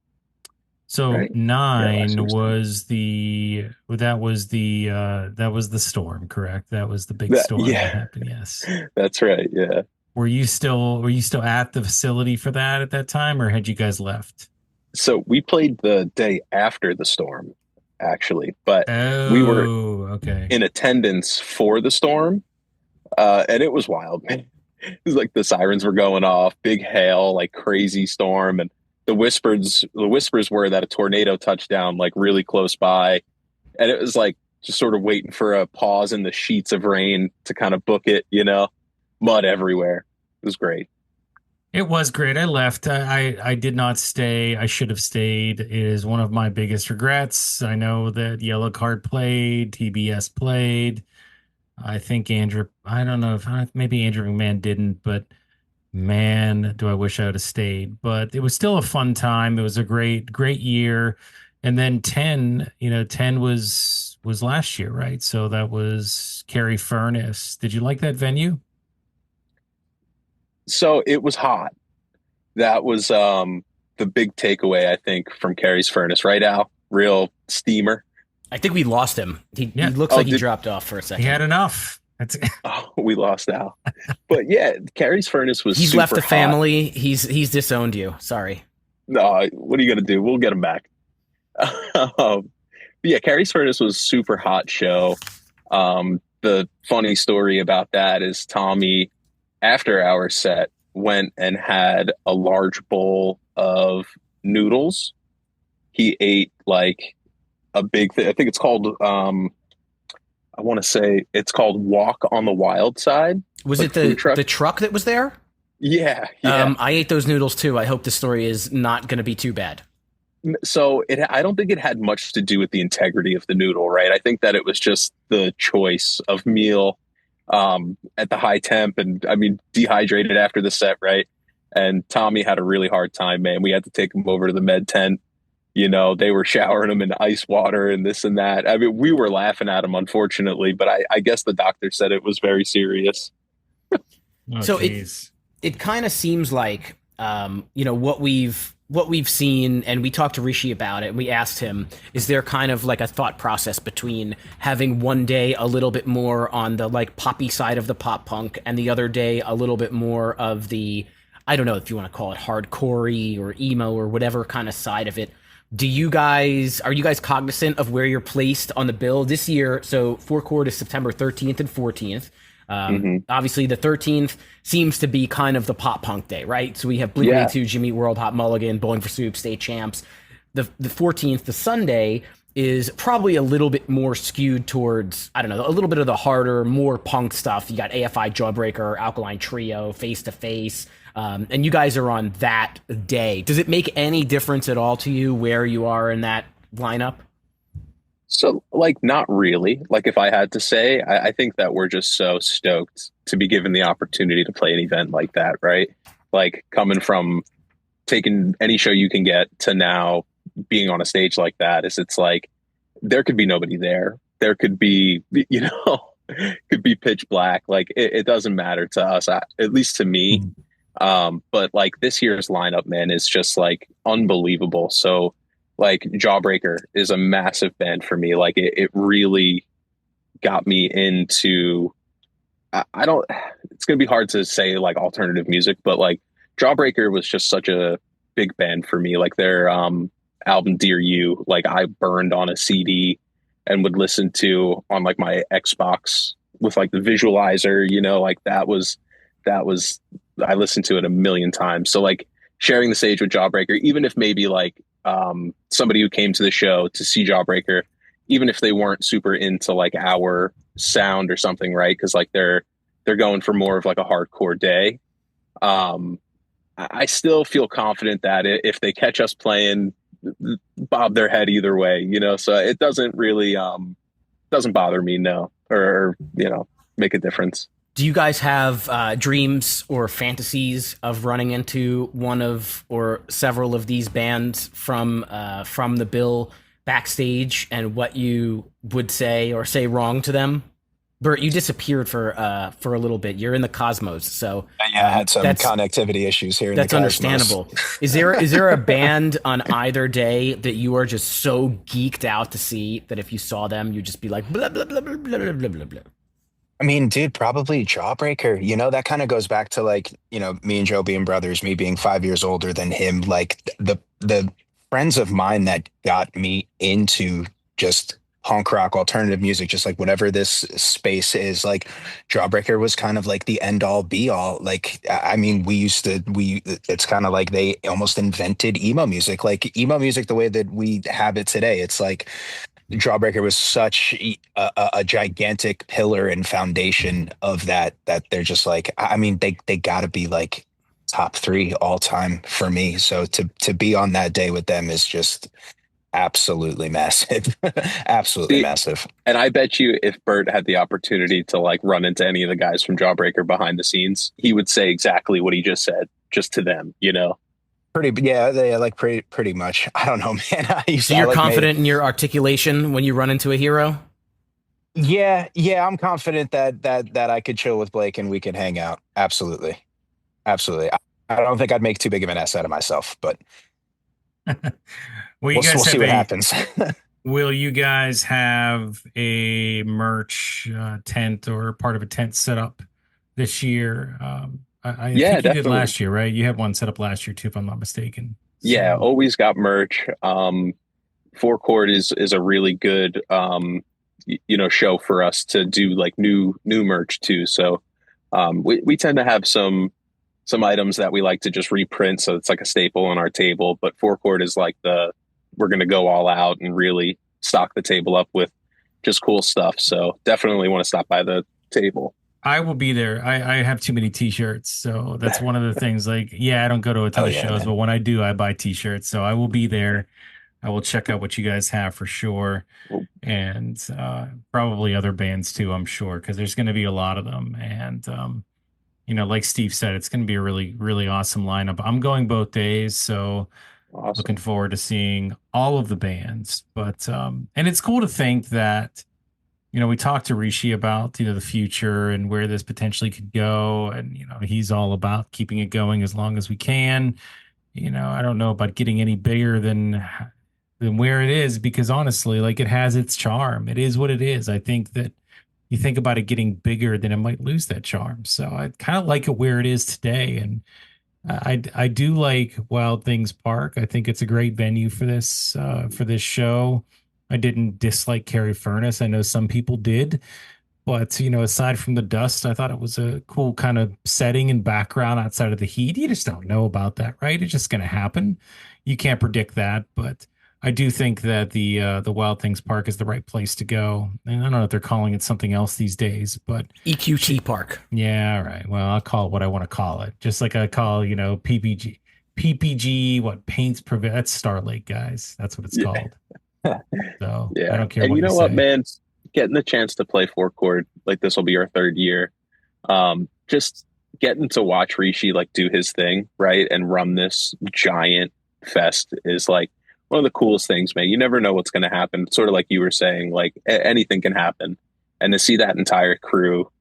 So right? 9 was the storm, correct? That was the big storm that happened. Yes, that's right. Yeah. Were you still at the facility for that at that time, or had you guys left? So we played the day after the storm, actually, but we were in attendance for the storm. And it was wild, man. It was like the sirens were going off, big hail, like crazy storm. And the whispers were that a tornado touched down like really close by. And it was like just sort of waiting for a pause in the sheets of rain to kind of book it, mud everywhere. It was great. It was great. I left. I did not stay. I should have stayed. It is one of my biggest regrets. I know that Yellow Card played, TBS played. I think I don't know if maybe Andrew McMahon didn't, but man, do I wish I would have stayed. But it was still a fun time. It was a great year. And then 10 was last year, right? So that was Carrie Furnace. Did you like that venue? So it was hot. That was the big takeaway, I think, from Carrie's Furnace, right, Al? Real steamer. I think we lost him. He looks like he dropped off for a second. He had enough. We lost Al. But yeah, Carrie's Furnace was He's left the hot. family. He's disowned you. Sorry. No, what are you going to do? We'll get him back. Yeah, Carrie's Furnace was super hot show. The funny story about that is Tommy, after our set, went and had a large bowl of noodles. He ate like a big thing. I think it's called, I want to say it's called Walk on the Wild Side. Was it the truck that was there? Yeah. I ate those noodles too. I hope the story is not going to be too bad. So I don't think it had much to do with the integrity of the noodle, right? I think that it was just the choice of meal at the high temp and dehydrated after the set, right? And Tommy had a really hard time, man. We had to take him over to the med tent. They were showering him in ice water and this and that. I mean, we were laughing at him, unfortunately, but I guess the doctor said it was very serious. So it kind of seems like, what what we've seen, and we talked to Rishi about it, and we asked him, is there kind of like a thought process between having one day a little bit more on the like poppy side of the pop punk and the other day a little bit more of the, I don't know if you want to call it hardcore or emo or whatever kind of side of it. Are you guys cognizant of where you're placed on the bill this year? So Four Chord is September 13th and 14th. Obviously, the 13th seems to be kind of the pop punk day, right? So we have Blink-182, Jimmy Eat World, Hot Mulligan, Bowling for Soup, State Champs. The 14th, the Sunday, is probably a little bit more skewed towards, I don't know, a little bit of the harder, more punk stuff. You got AFI, Jawbreaker, Alkaline Trio, Face to Face, and you guys are on that day. Does it make any difference at all to you where you are in that lineup? So, like, not really. Like, if I had to say, I think that we're just so stoked to be given the opportunity to play an event like that, right? Like, coming from taking any show you can get to now being on a stage like that, it's like there could be nobody there. There could be, could be pitch black. Like, it doesn't matter to us, at least to me. But like this year's lineup, man, is just like unbelievable. So, like, Jawbreaker is a massive band for me. Like, it really got me into, I don't, it's going to be hard to say like alternative music, but like Jawbreaker was just such a big band for me. Like their album Dear You, like I burned on a CD and would listen to on like my Xbox with like the visualizer, like that was, I listened to it a million times. So like sharing the stage with Jawbreaker, even if maybe like somebody who came to the show to see Jawbreaker, even if they weren't super into like our sound or something, right? Because like they're going for more of like a hardcore day. I still feel confident that if they catch us playing, bob their head either way, So it doesn't really doesn't bother me, no, or make a difference. Do you guys have dreams or fantasies of running into one of or several of these bands from the bill backstage, and what you would say or say wrong to them? Bert, you disappeared for a little bit. You're in the cosmos, so yeah, I had some connectivity issues here. That's understandable. Is there a band on either day that you are just so geeked out to see that if you saw them, you'd just be like blah blah blah blah blah blah blah blah? I mean, dude, probably Jawbreaker. That kind of goes back to like, me and Joe being brothers, me being 5 years older than him. Like the friends of mine that got me into just punk rock, alternative music, just like whatever this space is, like Jawbreaker was kind of like the end all be all. Like, I mean, it's kind of like they almost invented emo music, the way that we have it today. It's like, Jawbreaker was such a gigantic pillar and foundation of that they're just like, I mean, they got to be like top 3 all time for me. So to be on that day with them is just absolutely massive. Absolutely massive. And I bet you if Bert had the opportunity to like run into any of the guys from Jawbreaker behind the scenes, he would say exactly what he just said, just to them, Pretty much. I don't know, man. So you're confident in your articulation when you run into a hero? Yeah, I'm confident that I could chill with Blake and we can hang out. Absolutely. I don't think I'd make too big of an ass out of myself, but we'll see what happens. Will you guys have a merch tent or part of a tent set up this year? I think you did last year, right? You had one set up last year too, if I'm not mistaken. Yeah, always got merch. Four Chord is a really good show for us to do like new merch too. So we tend to have some items that we like to just reprint, so it's like a staple on our table. But Four Chord is like we're going to go all out and really stock the table up with just cool stuff. So definitely want to stop by the table. I will be there. I have too many t-shirts. So that's one of the things. Like, I don't go to a ton of shows, man. But when I do, I buy t-shirts. So I will be there. I will check out what you guys have for sure. And probably other bands too, I'm sure, because there's going to be a lot of them. And, like Steve said, it's going to be a really, really awesome lineup. I'm going both days. So awesome. Looking forward to seeing all of the bands. But, and it's cool to think that, we talked to Rishi about, the future and where this potentially could go. And, he's all about keeping it going as long as we can. I don't know about getting any bigger than where it is, because honestly, like, it has its charm. It is what it is. I think that you think about it getting bigger, then it might lose that charm. So I kind of like it where it is today. And I do like Wild Things Park. I think it's a great venue for this show. I didn't dislike Carrie Furnace. I know some people did, but aside from the dust, I thought it was a cool kind of setting and background outside of the heat. You just don't know about that, right? It's just going to happen. You can't predict that, but I do think that the Wild Things Park is the right place to go. And I don't know if they're calling it something else these days, but EQT Park. yeah, all right. Well, I'll call it what I want to call it. Just like I call, PPG, what paints prevent. That's Star Lake, guys. That's what it's called. So Yeah. I don't care And what you know you what, say. man? Getting the chance to play four chord, like this will be our third year. Just getting to watch Rishi like do his thing, right? And run this giant fest is like one of the coolest things, man. You never know what's going to happen. Sort of like you were saying, like anything can happen. And to see that entire crew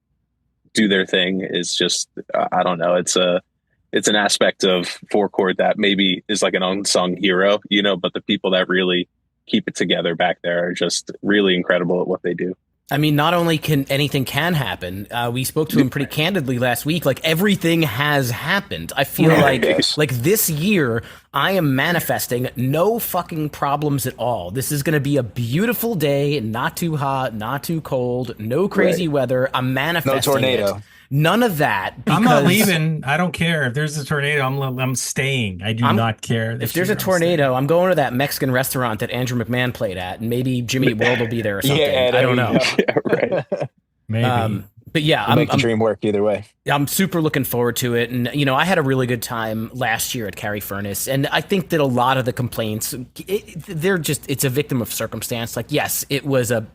do their thing is just, I don't know. It's an aspect of four chord that maybe is like an unsung hero, but the people that really keep it together back there are just really incredible at what they do. I mean, not only can anything can happen, we spoke to him pretty candidly last week. Like, everything has happened. I feel like this year I am manifesting no fucking problems at all. This is going to be a beautiful day, not too hot, not too cold, no crazy weather. I'm manifesting No tornado. it. None of that. I'm not leaving. I don't care if there's a tornado. I'm staying. I do not care. If there's a tornado, I'm going to that Mexican restaurant that Andrew McMahon played at, and maybe Jimmy Eat World will be there or something. Yeah, I don't know. Yeah, right. Maybe. But yeah, Make the dream work either way. I'm super looking forward to it. And, I had a really good time last year at Carrie Furnace. And I think that a lot of the complaints, it's a victim of circumstance. Like, yes, it was a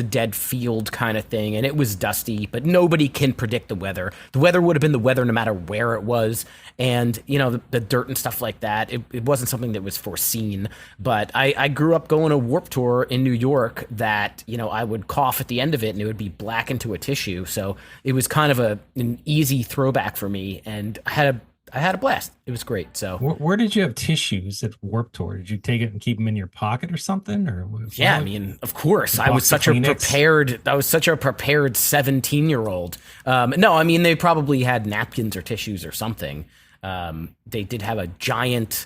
dead field kind of thing, and it was dusty, but nobody can predict the weather. The weather would have been the weather no matter where it was. And, the dirt and stuff like that, it wasn't something that was foreseen. But I grew up going to Warped Tour in New York that, I would cough at the end of it and it would be black into a tissue. So it was kind of an easy throwback for me. And I had a blast. It was great. So where did you have tissues at Warped Tour? Did you take it and keep them in your pocket or something? Or yeah, I mean, of course. I was such a prepared 17-year-old. No, I mean, they probably had napkins or tissues or something. They did have a giant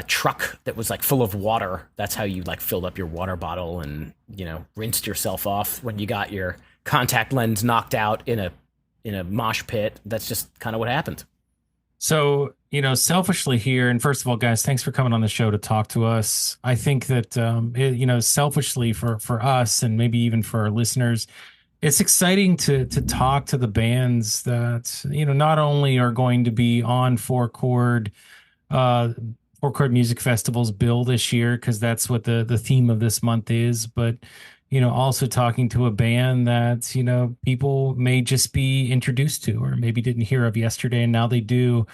truck that was like full of water. That's how you like filled up your water bottle and, rinsed yourself off when you got your contact lens knocked out in a mosh pit. That's just kind of what happened. So, selfishly here, and first of all, guys, thanks for coming on the show to talk to us. I think that, selfishly for us and maybe even for our listeners, it's exciting to talk to the bands that, not only are going to be on Four Chord Music Festival's bill this year, because that's what the theme of this month is, but also talking to a band that, people may just be introduced to or maybe didn't hear of yesterday, and now they do,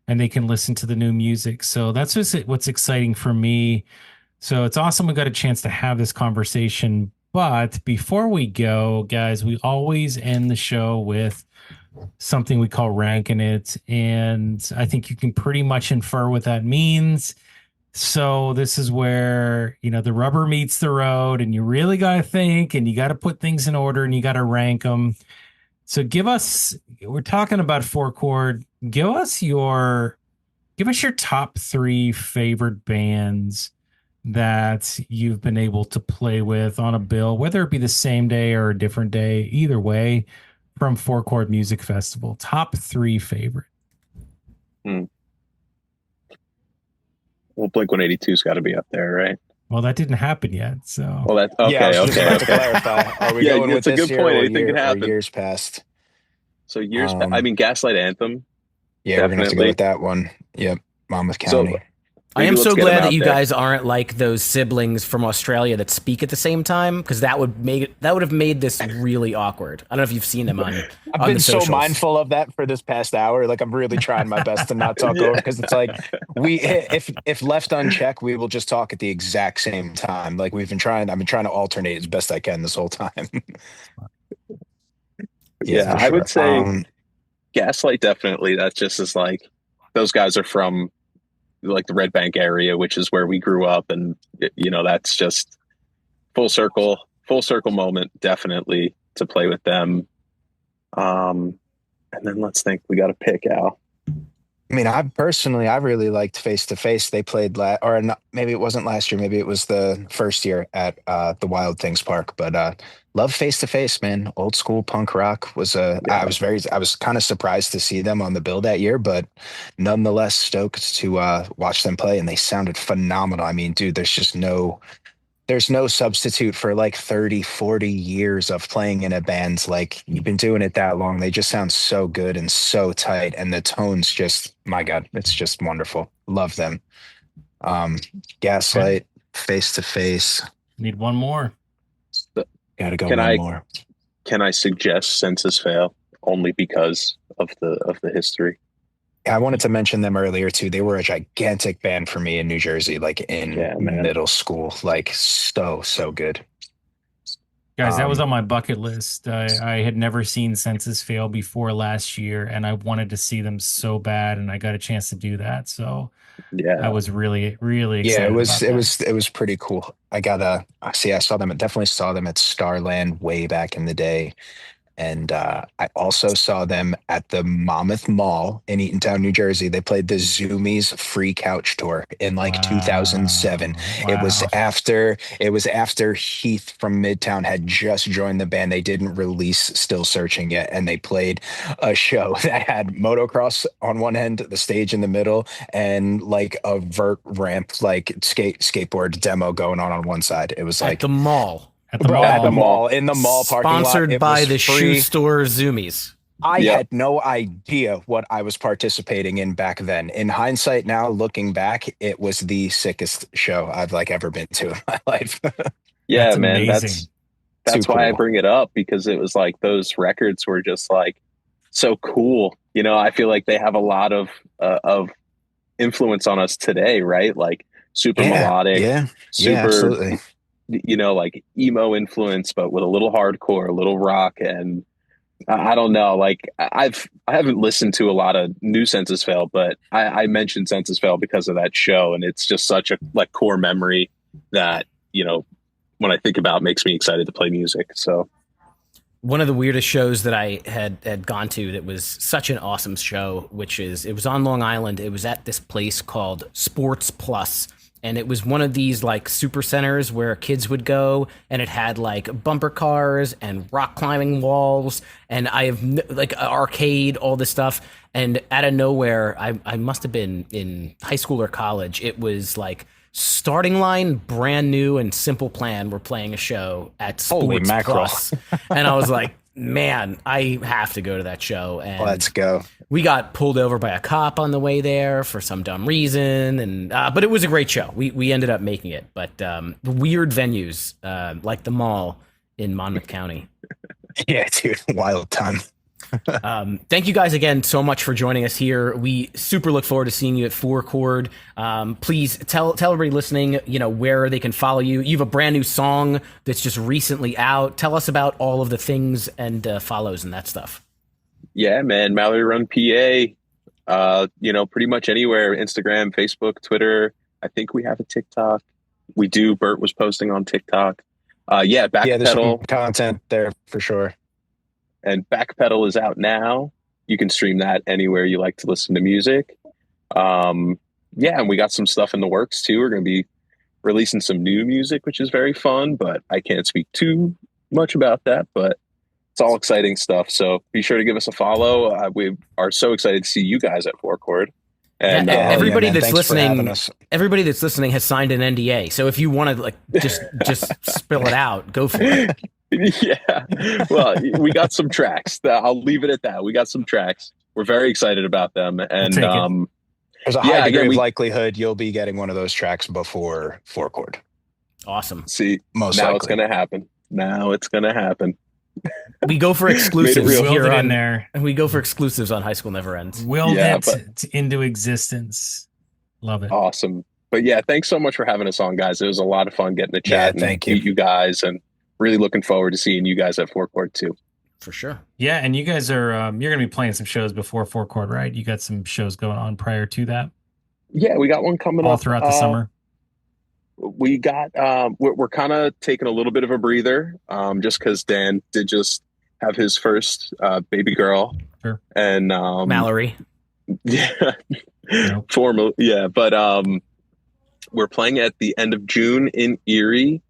and they can listen to the new music. So that's just what's exciting for me. So it's awesome we got a chance to have this conversation. But before we go, guys, we always end the show with something we call Ranking It. And I think you can pretty much infer what that means. So this is where, the rubber meets the road, and you really got to think, and you got to put things in order, and you got to rank them. So we're talking about Four Chord. Give us your top 3 favorite bands that you've been able to play with on a bill, whether it be the same day or a different day, either way, from Four Chord Music Festival. Top 3 favorite. Well, Blink-182's got to be up there, right? Well, that didn't happen yet. So, well, that's okay. Yeah, I was just about to Okay. clarify. Are we going with it's a this good year point. or Anything can happen. years past? So I mean, Gaslight Anthem. Yeah, we're gonna have to go with that one. Yep, Monmouth County. So, I am let's so get 'em glad out that you there. guys aren't like those siblings from Australia that speak at the same time, because that would have made this really awkward. I don't know if you've seen them on I've on been the so socials. mindful of that for this past hour. Like, I'm really trying my best to not talk over, because it's like if left unchecked, we will just talk at the exact same time. Like I've been trying to alternate as best I can this whole time. Yeah, for I sure. would say Gaslight definitely. That's just as like those guys are from like the Red Bank area, which is where we grew up, and that's just full circle moment, definitely, to play with them. And then let's think, we got to pick out. I mean, I really liked Face to Face. They played or not, maybe it wasn't last year, maybe it was the first year at the Wild Things Park. But love Face to Face, man. Old school punk rock was I was kind of surprised to see them on the bill that year, but nonetheless stoked to watch them play, and they sounded phenomenal. I mean, dude, there's no substitute for like 30, 40 years of playing in a band. Like, you've been doing it that long. They just sound so good and so tight. And the tones just, my God, it's just wonderful. Love them. Gaslight, Face to Face. Need one more. Gotta go Can one I- more. Can I suggest Census Fail only because of the history? I wanted to mention them earlier too. They were a gigantic band for me in New Jersey, like in middle school. Like so good. Guys, that was on my bucket list. I had never seen Census Fail before last year, and I wanted to see them so bad, and I got a chance to do that. So Yeah, I was really, really excited. Yeah, it about that. was pretty cool. I saw them. I definitely saw them at Starland way back in the day. And I also saw them at the Monmouth Mall in Eatontown, New Jersey. They played the Zoomies Free Couch Tour in like 2007. It was after Heath from Midtown had just joined the band. They didn't release Still Searching yet, and they played a show that had motocross on one end, the stage in the middle, and like a vert ramp, like skateboard demo going on one side. It was like At the mall. At the Bro, mall. at the mall, in the mall parking lot. Sponsored It by was the free. shoe store Zoomies. I Yep. had no idea what I was participating in back then. In hindsight, now looking back, it was the sickest show I've like ever been to in my life. yeah, That's man. amazing. That's Too why I cool. bring it up, because it was like those records were just like so cool. I feel like they have a lot of influence on us today, right? Like super melodic, yeah, super, absolutely. like emo influence, but with a little hardcore, a little rock. And I don't know, like I haven't listened to a lot of new Census Fail, but I mentioned Census Fail because of that show, and it's just such a like core memory that when I think about, makes me excited to play music. So One of the weirdest shows that I had gone to that was such an awesome show, it was on Long Island. It was at this place called Sports Plus. And it was one of these like super centers where kids would go, and it had like bumper cars and rock climbing walls, and like arcade, all this stuff. And out of nowhere, I must have been in high school or college. It was like Starting Line, Brand New, and Simple Plan were playing a show at Holy Sports mackerel. Plus. And I was like, man, I have to go to that show. And Let's go. we got pulled over by a cop on the way there for some dumb reason, and but it was a great show. We ended up making it, but weird venues like the mall in Monmouth County. Yeah, dude, wild time. Thank you guys again so much for joining us here. We super look forward to seeing you at 4 Chord. Please tell everybody listening, where they can follow you. You have a brand new song that's just recently out. Tell us about all of the things and follows and that stuff. yeah, man, Mallory Run PA, pretty much anywhere, Instagram, Facebook, Twitter. I think we have a TikTok. We do. Bert was posting on TikTok. There's some Backpedal content there for sure. And Backpedal is out now. You can stream that anywhere you like to listen to music. And we got some stuff in the works too. We're going to be releasing some new music, which is very fun, but I can't speak too much about that, but it's all exciting stuff. So be sure to give us a follow. We are so excited to see you guys at 4 Chord. And everybody man. that's Thanks for having listening, us. everybody that's listening has signed an NDA. So if you want to like just spill it out, go for it. yeah, well, we got some tracks. I'll leave it at that. We got some tracks. We're very excited about them. And take it. There's a high degree again, of likelihood you'll be getting one of those tracks before 4 Chord. Awesome. see, Most now likely. it's going to happen. Now it's going to happen. We go for exclusives real. here Willed it in on there. and we go for exclusives on High School Never Ends. Willed Yeah, it into existence. Love it. Awesome. But yeah, thanks so much for having us on, guys. It was a lot of fun getting to chat Yeah, thank and you. meet you guys, and really looking forward to seeing you guys at 4 Chord too. For sure. Yeah, and you guys are you're gonna be playing some shows before Four Chord, right? You got some shows going on prior to that, Yeah, we got one coming all up throughout the summer. we got we're kind of taking a little bit of a breather, just because Dan did just have his first baby girl. Sure. And Mallory. yeah, Nope. formal, yeah, but we're playing at the end of June in Erie.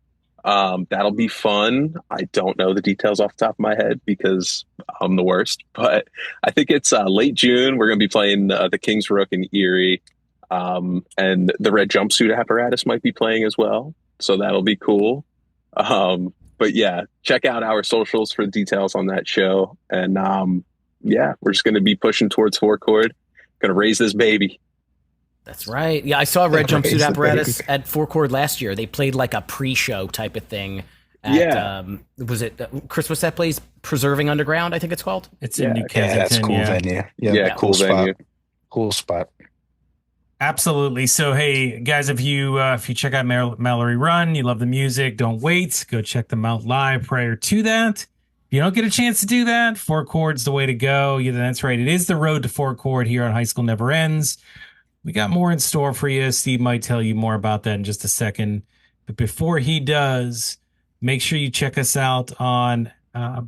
That'll be fun. I don't know the details off the top of my head because I'm the worst, but I think it's late June. We're going to be playing the King's Rook in Erie, and the Red Jumpsuit Apparatus might be playing as well, so that'll be cool. But yeah, check out our socials for details on that show. And yeah, we're just going to be pushing towards Four Chord. Going to raise this baby. That's right. Yeah, I saw Red Raise Jumpsuit the Apparatus baby. at Four Chord last year. They played like a pre-show type of thing. At, Yeah. was it Chris? What's that place? Preserving Underground, I think it's called. It's Yeah. in New Yeah, Kensington. that's a cool yeah. venue. Yeah, cool venue. Cool spot. Absolutely. So, hey guys, if you check out Mallory Run, you love the music, don't wait. Go check them out live prior to that. If you don't get a chance to do that, Four Chord's the way to go. Yeah, that's right. It is the road to Four Chord here on High School Never Ends. We got more in store for you. Steve might tell you more about that in just a second. But before he does, make sure you check us out on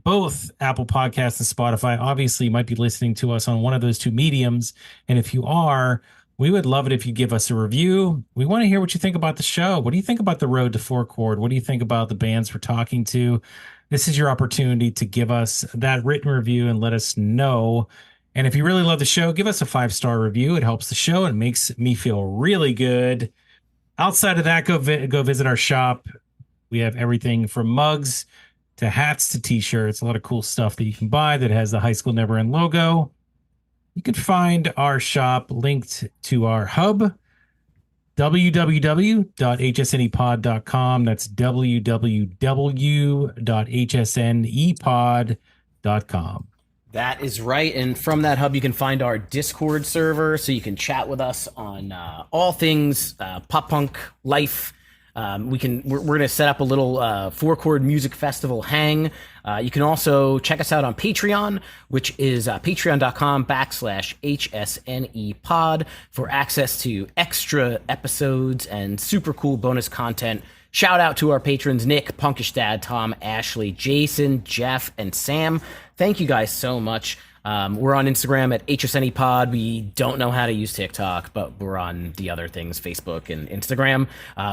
both Apple Podcasts and Spotify. Obviously, you might be listening to us on one of those two mediums. And if you are, we would love it if you give us a review. We want to hear what you think about the show. What do you think about the road to Four Chord? What do you think about the bands we're talking to? This is your opportunity to give us that written review and let us know. And if you really love the show, give us a 5-star review. It helps the show and makes me feel really good. Outside of that, go visit our shop. We have everything from mugs to hats to t-shirts. A lot of cool stuff that you can buy that has the High School Never End logo. You can find our shop linked to our hub, www.hsnepod.com. That's www.hsnepod.com. That is right. And from that hub, you can find our Discord server, so you can chat with us on all things pop punk life. We're going to set up a little Four Chord Music Festival hang. You can also check us out on Patreon, which is patreon.com/HSNEpod for access to extra episodes and super cool bonus content. Shout out to our patrons, Nick, Punkish Dad, Tom, Ashley, Jason, Jeff, and Sam. Thank you guys so much. We're on Instagram at HSNEpod. We don't know how to use TikTok, but we're on the other things, Facebook and Instagram.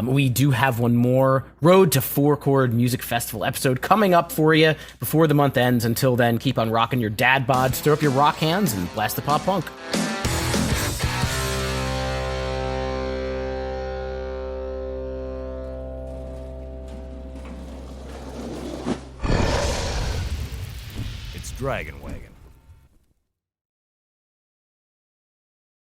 We do have one more Road to Four Chord Music Festival episode coming up for you before the month ends. Until then, keep on rocking your dad bods, stir up your rock hands, and blast the pop punk. It's Dragon Wagon.